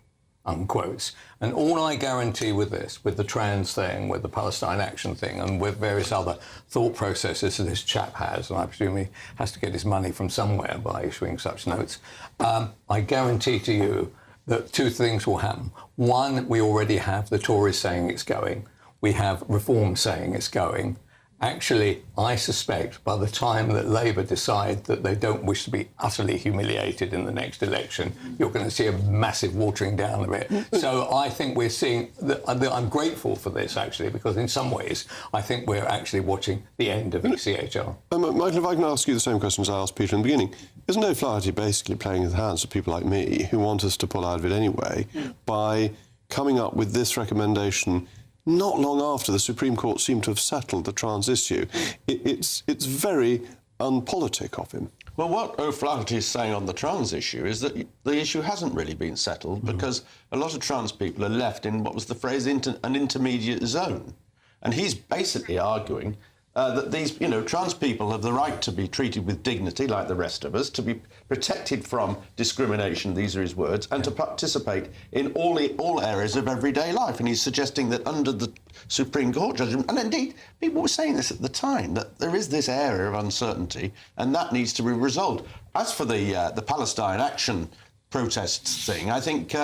unquotes. And all I guarantee with this, with the trans thing, with the Palestine Action thing, and with various other thought processes that this chap has, and I presume he has to get his money from somewhere by issuing such notes, I guarantee to you that two things will happen. One, we already have the Tories saying it's going. We have Reform saying it's going. Actually, I suspect by the time that Labour decide that they don't wish to be utterly humiliated in the next election, you're going to see a massive watering down of it. So I think we're seeing... I'm grateful for this, actually, because in some ways I think we're actually watching the end of ECHR. Michael, if I can ask you the same question as I asked Peter in the beginning, isn't O'Flaherty basically playing with the hands of people like me who want us to pull out of it anyway by coming up with this recommendation not long after the Supreme Court seemed to have settled the trans issue? It's very unpolitic of him. Well, what O'Flaherty is saying on the trans issue is that the issue hasn't really been settled because a lot of trans people are left in what was the phrase an intermediate zone. And he's basically arguing that these, trans people have the right to be treated with dignity like the rest of us, to be protected from discrimination, these are his words, and to participate in all areas of everyday life. And he's suggesting that under the Supreme Court judgment, and indeed people were saying this at the time, that there is this area of uncertainty and that needs to be resolved. As for the Palestine Action protests thing, I think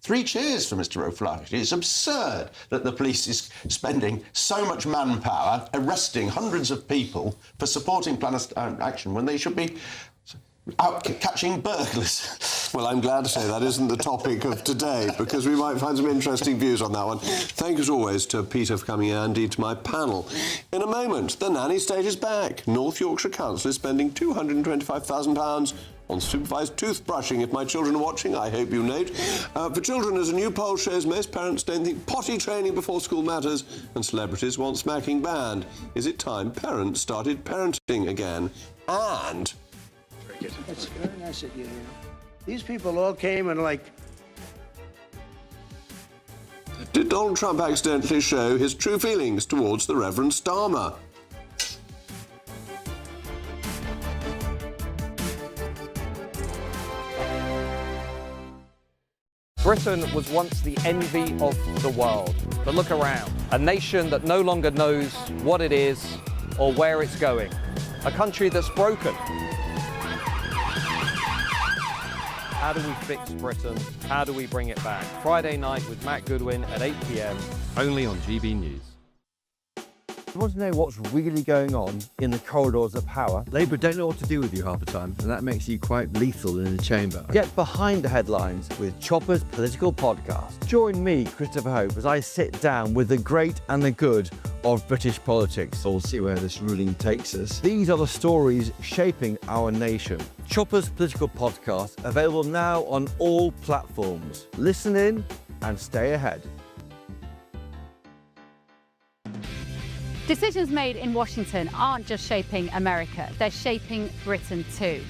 3 cheers for Mr O'Flaherty. It's absurd that the police is spending so much manpower arresting hundreds of people for supporting Palestine Action when they should be out catching burglars. Well, I'm glad to say that isn't the topic of today, because we might find some interesting views on that one. Thank you as always to Peter for coming in, and indeed to my panel. In a moment, the nanny state is back. North Yorkshire Council is spending £225,000 on supervised toothbrushing. If my children are watching, I hope you note. For children, as a new poll shows, most parents don't think potty training before school matters, and celebrities want smacking banned. Is it time parents started parenting again? And... That's very nice of you. These people all came and did Donald Trump accidentally show his true feelings towards the Reverend Starmer? Britain was once the envy of the world. But look around. A nation that no longer knows what it is or where it's going. A country that's broken. How do we fix Britain? How do we bring it back? Friday night with Matt Goodwin at 8 p.m, only on GB News. You want to know what's really going on in the corridors of power? Labour don't know what to do with you half the time, and that makes you quite lethal in the chamber. Get behind the headlines with Chopper's Political Podcast. Join me, Christopher Hope, as I sit down with the great and the good of British politics. We'll see where this ruling takes us. These are the stories shaping our nation. Chopper's Political Podcast, available now on all platforms. Listen in and stay ahead. Decisions made in Washington aren't just shaping America, they're shaping Britain too.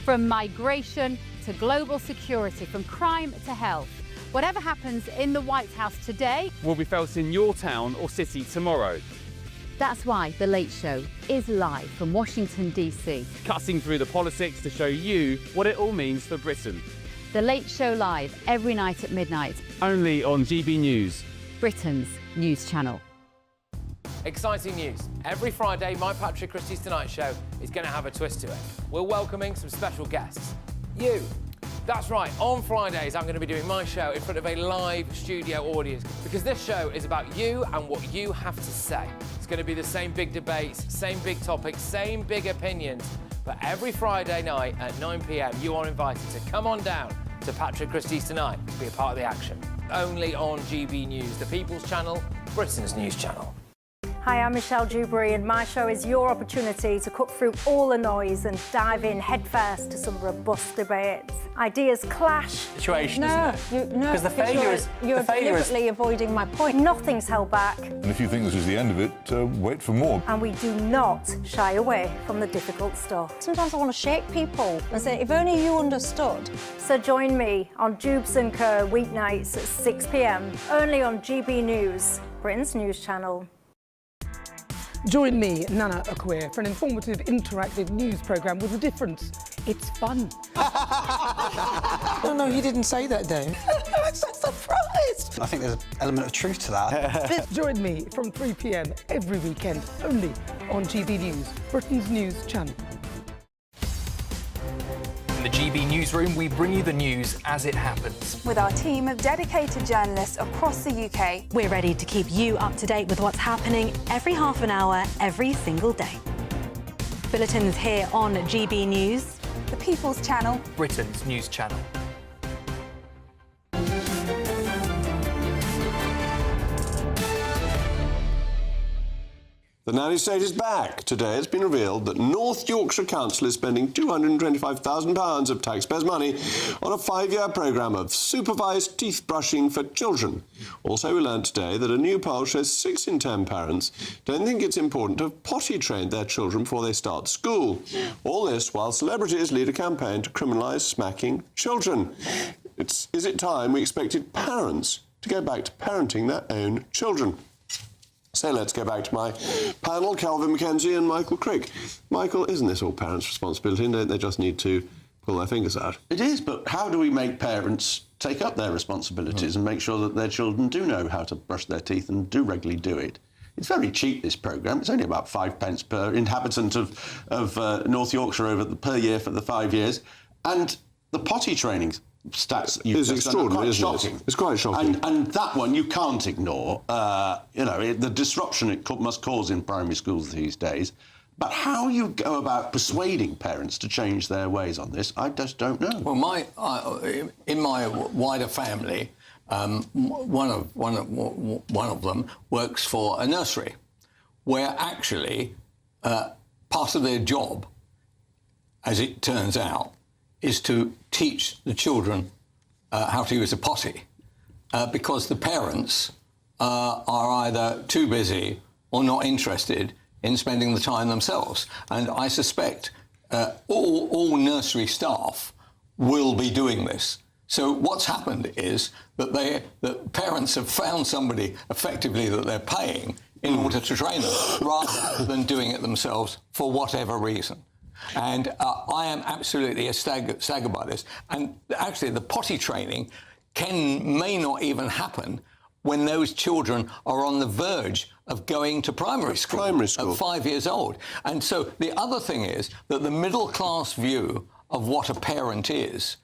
From migration to global security, from crime to health. Whatever happens in the White House today will be felt in your town or city tomorrow. That's why The Late Show is live from Washington, D.C. Cutting through the politics to show you what it all means for Britain. The Late Show live every night at midnight. Only on GB News, Britain's news channel. Exciting news. Every Friday, my Patrick Christie's Tonight Show is going to have a twist to it. We're welcoming some special guests. You. That's right, on Fridays I'm going to be doing my show in front of a live studio audience, because this show is about you and what you have to say. It's going to be the same big debates, same big topics, same big opinions, but every Friday night at 9 p.m. you are invited to come on down to Patrick Christie's Tonight to be a part of the action. Only on GB News, the People's Channel, Britain's news channel. Hi, I'm Michelle Dewberry, and my show is your opportunity to cut through all the noise and dive in headfirst to some robust debates. Ideas clash. Situation, no, isn't it? No, because the failure is you're deliberately avoiding my point. Nothing's held back. And if you think this is the end of it, wait for more. And we do not shy away from the difficult stuff. Sometimes I want to shake people and say, if only you understood. So join me on Dubes & Co. weeknights at 6 p.m, only on GB News, Britain's news channel. Join me, Nana Akweer, for an informative, interactive news programme with a difference. It's fun. No, he didn't say that, Dave. I'm so surprised. I think there's an element of truth to that. Join me from 3 p.m. every weekend, only on GB News, Britain's news channel. In the GB Newsroom, we bring you the news as it happens. With our team of dedicated journalists across the UK, we're ready to keep you up to date with what's happening every half an hour, every single day. Bulletins here on GB News, the People's Channel, Britain's news channel. The nanny state is back. Today it's been revealed that North Yorkshire Council is spending £225,000 of taxpayers' money on a 5-year programme of supervised teeth brushing for children. Also, we learned today that a new poll shows 6 in 10 parents don't think it's important to have potty trained their children before they start school. All this while celebrities lead a campaign to criminalise smacking children. Is it time we expected parents to go back to parenting their own children? So let's go back to my panel, Calvin Mackenzie and Michael Crick. Michael, isn't this all parents' responsibility, and don't they just need to pull their fingers out? It is, but how do we make parents take up their responsibilities and make sure that their children do know how to brush their teeth and do regularly do it? It's very cheap, this programme. It's only about 5p per inhabitant of North Yorkshire per year for the 5 years. And the potty training stats is extraordinary, isn't it? It's quite shocking. And that one you can't ignore. The disruption it must cause in primary schools these days. But how you go about persuading parents to change their ways on this, I just don't know. Well, in my wider family, one of them works for a nursery, where actually part of their job, as it turns out, is to teach the children how to use a potty, because the parents are either too busy or not interested in spending the time themselves. And I suspect all nursery staff will be doing this. So what's happened is that parents have found somebody effectively that they're paying in order to train them, rather than doing it themselves for whatever reason. And I am absolutely staggered by this. And actually, the potty training may not even happen when those children are on the verge of going to primary school at 5 years old. And so the other thing is that the middle-class view of what a parent is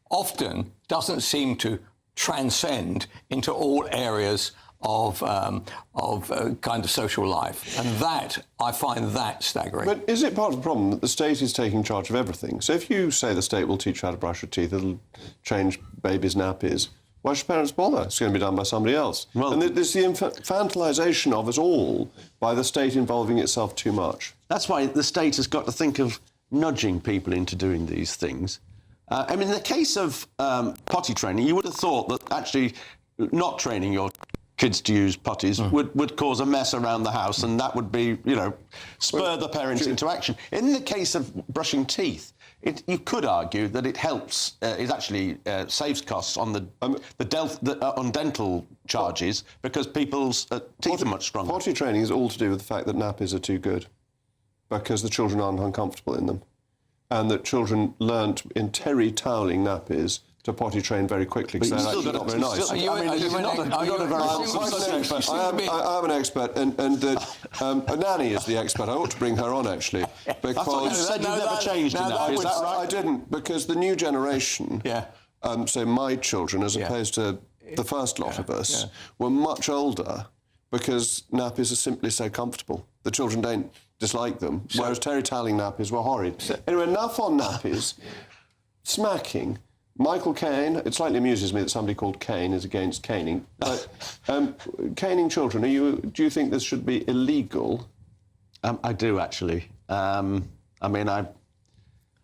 often doesn't seem to transcend into all areas of kind of social life. And that, I find that staggering. But is it part of the problem that the state is taking charge of everything? So if you say the state will teach you how to brush your teeth, it'll change babies' nappies, why should parents bother? It's going to be done by somebody else. Well, and there's the infantilisation of us all by the state involving itself too much. That's why the state has got to think of nudging people into doing these things. I mean, in the case of potty training, you would have thought that actually not training your kids to use potties would cause a mess around the house, and that would be, spur the parents into action. In the case of brushing teeth, you could argue that it helps. It actually saves costs on on dental charges because people's teeth are much stronger. Potty training is all to do with the fact that nappies are too good because the children aren't uncomfortable in them, and that children learnt in terry toweling nappies to potty train very quickly because they're actually not very nice. I am an expert, and a nanny is the expert. I ought to bring her on, actually, because... I thought you said you've never changed in that. Is that right? I didn't, because the new generation, so my children, as opposed to the first lot of us, were much older because nappies are simply so comfortable. The children don't dislike them, whereas terry toweling nappies were horrid. Anyway, enough on nappies. Smacking. Michael Caine, it slightly amuses me that somebody called Caine is against caning, but caning children, do you think this should be illegal? I do, actually. I mean, my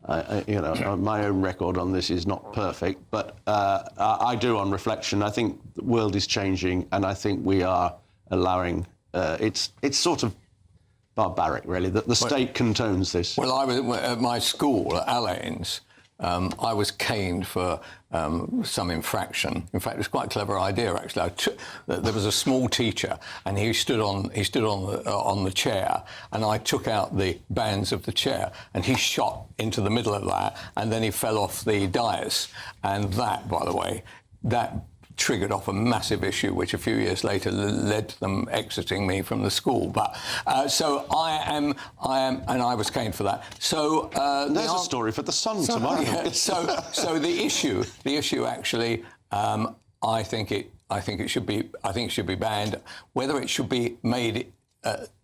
own record on this is not perfect, but I do on reflection. I think the world is changing, and I think we are allowing... it's sort of barbaric, really, that the state condones this. Well, I was at my school, at Allains. I was caned for some infraction. In fact, it was quite a clever idea, actually. There was a small teacher, and he stood on the chair, and I took out the bands of the chair, and he shot into the middle of that, and then he fell off the dais. And that, by the way, that triggered off a massive issue, which a few years later led to them exiting me from the school. But so I am, and I was caned for that. So there's a story for the Sun tomorrow. So the issue actually, I think it should be banned. Whether it should be made.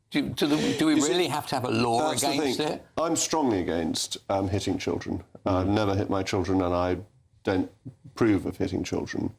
Do we really have to have a law against it? I'm strongly against hitting children. I've never hit my children, and I don't approve of hitting children.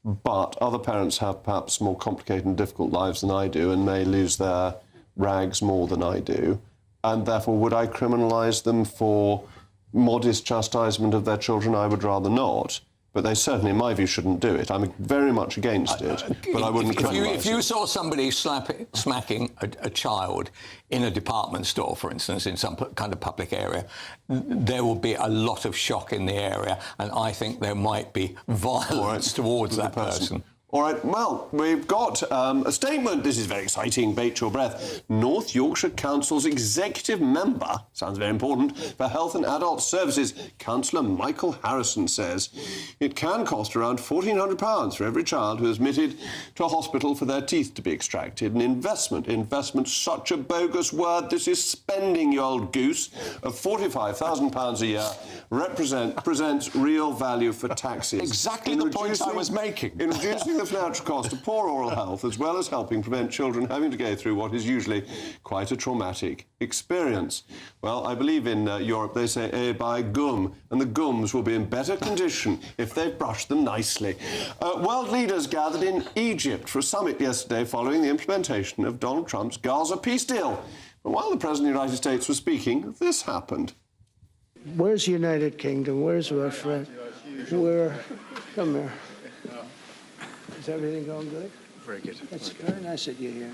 But other parents have perhaps more complicated and difficult lives than I do and may lose their rags more than I do. And therefore, would I criminalise them for modest chastisement of their children? I would rather not. But they certainly, in my view, shouldn't do it. I'm very much against it, but I wouldn't criminalise it. If you saw somebody smacking a child in a department store, for instance, in some kind of public area, there will be a lot of shock in the area, and I think there might be violence towards that person. All right, well, we've got a statement. This is very exciting. Bait your breath. North Yorkshire Council's executive member, sounds very important, for Health and Adult Services, Councillor Michael Harrison, says it can cost around £1,400 for every child who is admitted to a hospital for their teeth to be extracted. An investment, such a bogus word. This is spending, you old goose, of £45,000 a year presents real value for taxes. Exactly the point I was making. In reducing the the financial cost of poor oral health, as well as helping prevent children having to go through what is usually quite a traumatic experience. Well, I believe in Europe they say "eh by gum," and the gums will be in better condition if they've brushed them nicely. World leaders gathered in Egypt for a summit yesterday following the implementation of Donald Trump's Gaza peace deal. But while the President of the United States was speaking, this happened. Where's the United Kingdom? Where's our friend? Come here. Is everything going good? Very good. That's very nice that you're here.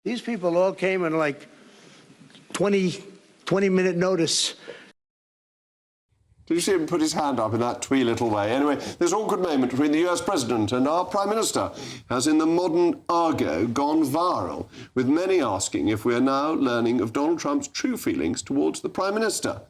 These people all came in like 20-minute notice. Did you see him put his hand up in that twee little way? Anyway, this awkward moment between the US President and our Prime Minister has, in the modern argot, gone viral, with many asking if we are now learning of Donald Trump's true feelings towards the Prime Minister.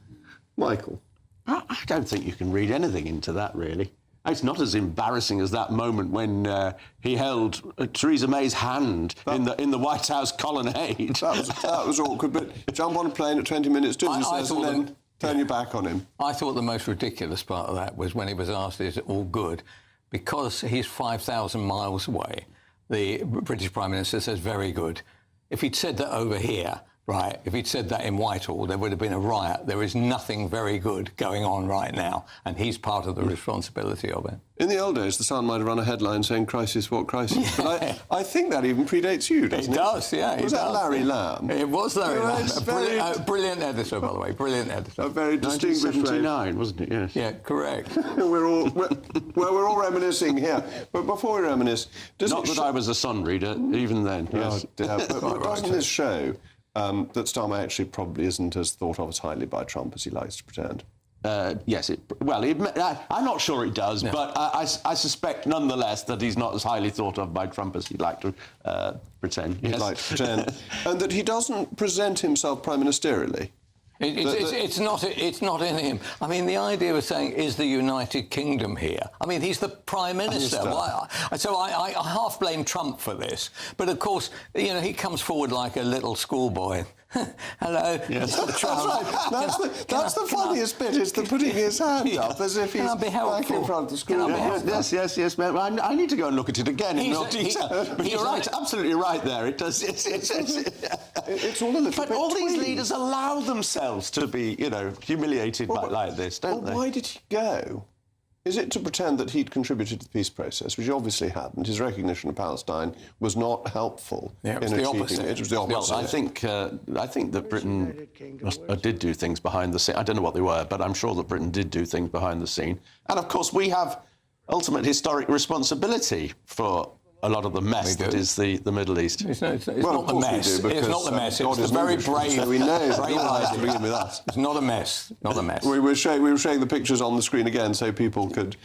Michael? I don't think you can read anything into that, really. It's not as embarrassing as that moment when he held Theresa May's hand in the White House colonnade. That was awkward, but jump on a plane at 20 minutes to and then turn your back on him. I thought the most ridiculous part of that was when he was asked, is it all good? Because he's 5,000 miles away, the British Prime Minister says, very good. If he'd said that over here, right, if he'd said that in Whitehall, there would have been a riot. There is nothing very good going on right now, and he's part of the responsibility of it. In the old days, the Sun might have run a headline saying, crisis, what crisis? Yeah. But I think that even predates you, doesn't it? It does, yeah. Was that Larry Lamb? It was Larry Lamb. Brilliant editor, by the way, brilliant editor. A very distinguished 1979, wasn't it? Yes. Yeah, correct. we're all reminiscing here. But before we reminisce... Not that I was a Sun reader, even then. Yes. Oh, dear. But doesn't this show that Starmer actually probably isn't as thought of as highly by Trump as he likes to pretend? Yes, I'm not sure it does, no. But I suspect nonetheless that he's not as highly thought of by Trump as he'd like to pretend. He'd like to pretend. And that he doesn't present himself prime ministerially. It's not in him. I mean, the idea of saying, is the United Kingdom here? I mean, he's the Prime Minister. So I half blame Trump for this. But, of course, you know, he comes forward like a little schoolboy. Hello. Yes. That's right. That's the funniest bit, is the putting his hand up as if he's back in front of the school. Yes. I need to go and look at it again in more detail. But you're right, absolutely right there. It does. It's all a little bit. But all these leaders allow themselves to be, you know, humiliated like this, don't they? Why did he go? Is it to pretend that he'd contributed to the peace process, which he obviously hadn't? His recognition of Palestine was not helpful in achieving it. It was the opposite. Well, I think that Britain did do things behind the scene. I don't know what they were, but I'm sure that Britain did do things behind the scene. And, of course, we have ultimate historic responsibility for a lot of the mess that is the Middle East. It's not the mess. It's not the mess. It's the very brave. So we know to begin with us. It's not a mess. Not a mess. We were showing the pictures on the screen again so people could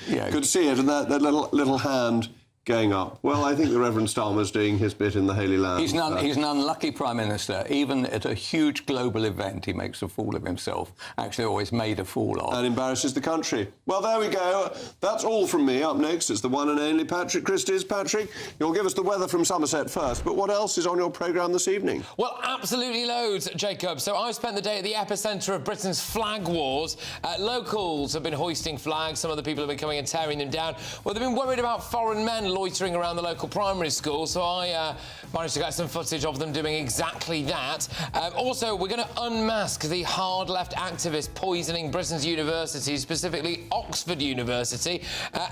see it, and that little hand going up. Well, I think the Reverend Starmer's doing his bit in the Holy Land. He's an unlucky Prime Minister. Even at a huge global event, he makes a fool of himself. Actually, always made a fool of. And embarrasses the country. Well, there we go. That's all from me. Up next, it's the one and only Patrick Christys. Patrick, you'll give us the weather from Somerset first, but what else is on your programme this evening? Well, absolutely loads, Jacob. So I've spent the day at the epicentre of Britain's flag wars. Locals have been hoisting flags. Some other people have been coming and tearing them down. Well, they've been worried about foreign men loitering around the local primary school, so I managed to get some footage of them doing exactly that. Also, we're going to unmask the hard-left activists poisoning Britain's universities, specifically Oxford University.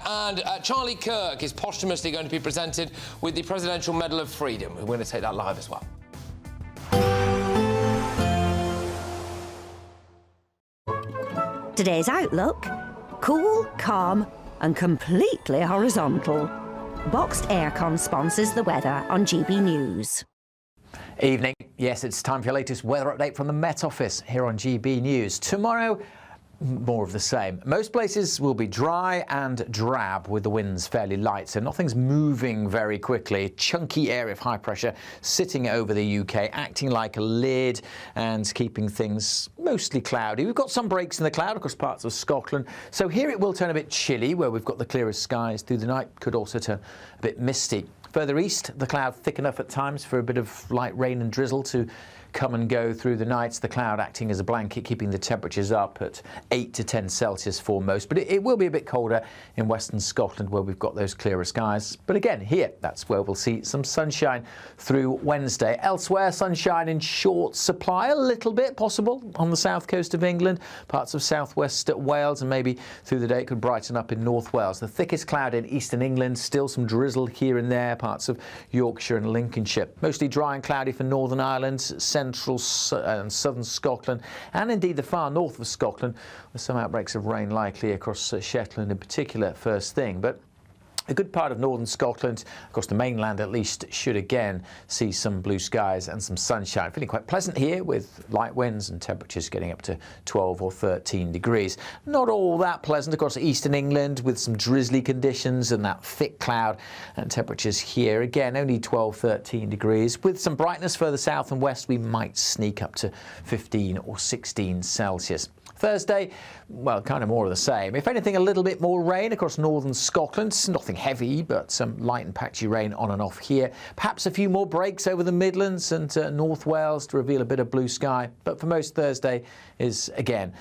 And Charlie Kirk is posthumously going to be presented with the Presidential Medal of Freedom. We're going to take that live as well. Today's outlook: cool, calm and completely horizontal. Boxed Aircon sponsors the weather on GB News. Evening. Yes, it's time for your latest weather update from the Met Office here on GB News. Tomorrow, more of the same. Most places will be dry and drab with the winds fairly light, so nothing's moving very quickly. Chunky area of high pressure sitting over the UK, acting like a lid and keeping things mostly cloudy. We've got some breaks in the cloud across parts of Scotland, so here it will turn a bit chilly where we've got the clearest skies through the night. Could also turn a bit misty. Further east, the cloud thick enough at times for a bit of light rain and drizzle to come and go through the night. The cloud acting as a blanket, keeping the temperatures up at 8 to 10 Celsius for most. But it will be a bit colder in western Scotland, where we've got those clearer skies. But again, here, that's where we'll see some sunshine through Wednesday. Elsewhere, sunshine in short supply, a little bit possible on the south coast of England, parts of southwest Wales, and maybe through the day it could brighten up in North Wales. The thickest cloud in eastern England, still some drizzle here and there, parts of Yorkshire and Lincolnshire. Mostly dry and cloudy for Northern Ireland, central and southern Scotland, and indeed the far north of Scotland, with some outbreaks of rain likely across Shetland in particular first thing. But a good part of northern Scotland, across the mainland at least, should again see some blue skies and some sunshine. Feeling quite pleasant here with light winds and temperatures getting up to 12 or 13 degrees. Not all that pleasant across eastern England, with some drizzly conditions and that thick cloud, and temperatures here again only 12, 13 degrees. With some brightness further south and west, we might sneak up to 15 or 16 Celsius. Thursday, well, kind of more of the same. If anything, a little bit more rain across northern Scotland. Nothing heavy, but some light and patchy rain on and off here. Perhaps a few more breaks over the Midlands and North Wales to reveal a bit of blue sky. But for most, Thursday is, again,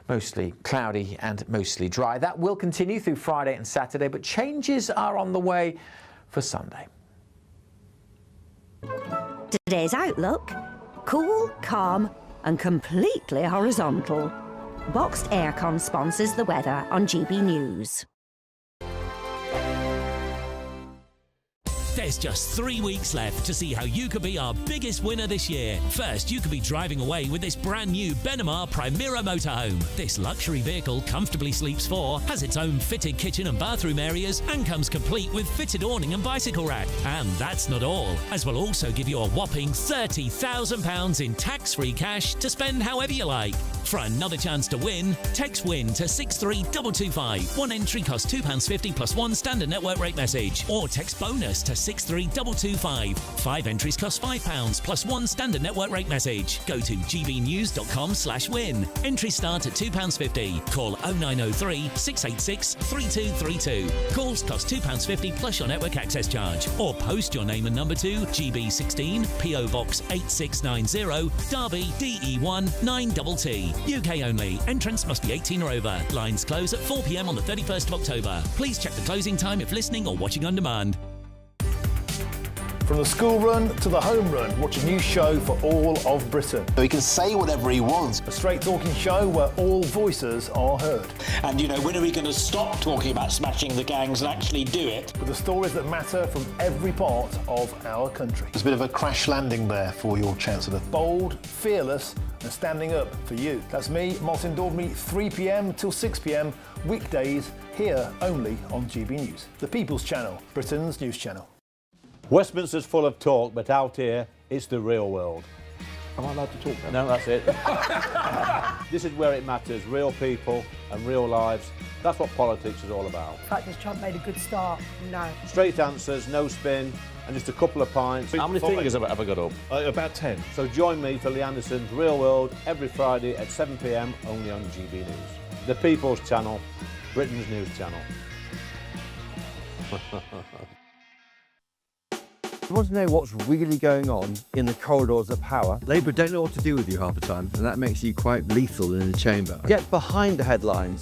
mostly cloudy and mostly dry. That will continue through Friday and Saturday, but changes are on the way for Sunday. Today's outlook: cool, calm and completely horizontal. Boxed Aircon sponsors the weather on GB News. There's just 3 weeks left to see how you could be our biggest winner this year. First, you could be driving away with this brand new Benamar Primera motorhome. This luxury vehicle comfortably sleeps 4, has its own fitted kitchen and bathroom areas, and comes complete with fitted awning and bicycle rack. And that's not all, as we'll also give you a whopping £30,000 in tax-free cash to spend however you like. For another chance to win, text WIN to 63225. One entry costs £2.50 plus one standard network rate message, or text BONUS to 63225. 5 entries cost £5 plus one standard network rate message. Go to gbnews.com/win. Entries start at £2.50. Call 0903 686 3232. Calls cost £2.50 plus your network access charge. Or post your name and number to GB16 PO Box 8690 Derby DE1 9TT. UK only. Entrance must be 18 or over. Lines close at 4 p.m. on the 31st of October. Please check the closing time if listening or watching on demand. From the school run to the home run, watch a new show for all of Britain. He can say whatever he wants. A straight talking show where all voices are heard. And, you know, when are we going to stop talking about smashing the gangs and actually do it? With the stories that matter from every part of our country. There's a bit of a crash landing there for your Chancellor. Bold, fearless and standing up for you. That's me, Martin Daubney, 3 p.m. till 6 p.m, weekdays, here only on GB News. The People's Channel, Britain's news channel. Westminster's full of talk, but out here, it's the real world. Am I allowed to talk now? No, that's it. This is where it matters, real people and real lives. That's what politics is all about. In fact, has Trump made a good start? No. Straight answers, no spin, and just a couple of pints. How many fingers have I got up? About 10. So join me for Lee Anderson's Real World every Friday at 7 p.m, only on GB News. The People's Channel, Britain's news channel. You want to know what's really going on in the corridors of power? Labour don't know what to do with you half the time, and that makes you quite lethal in the chamber. Get behind the headlines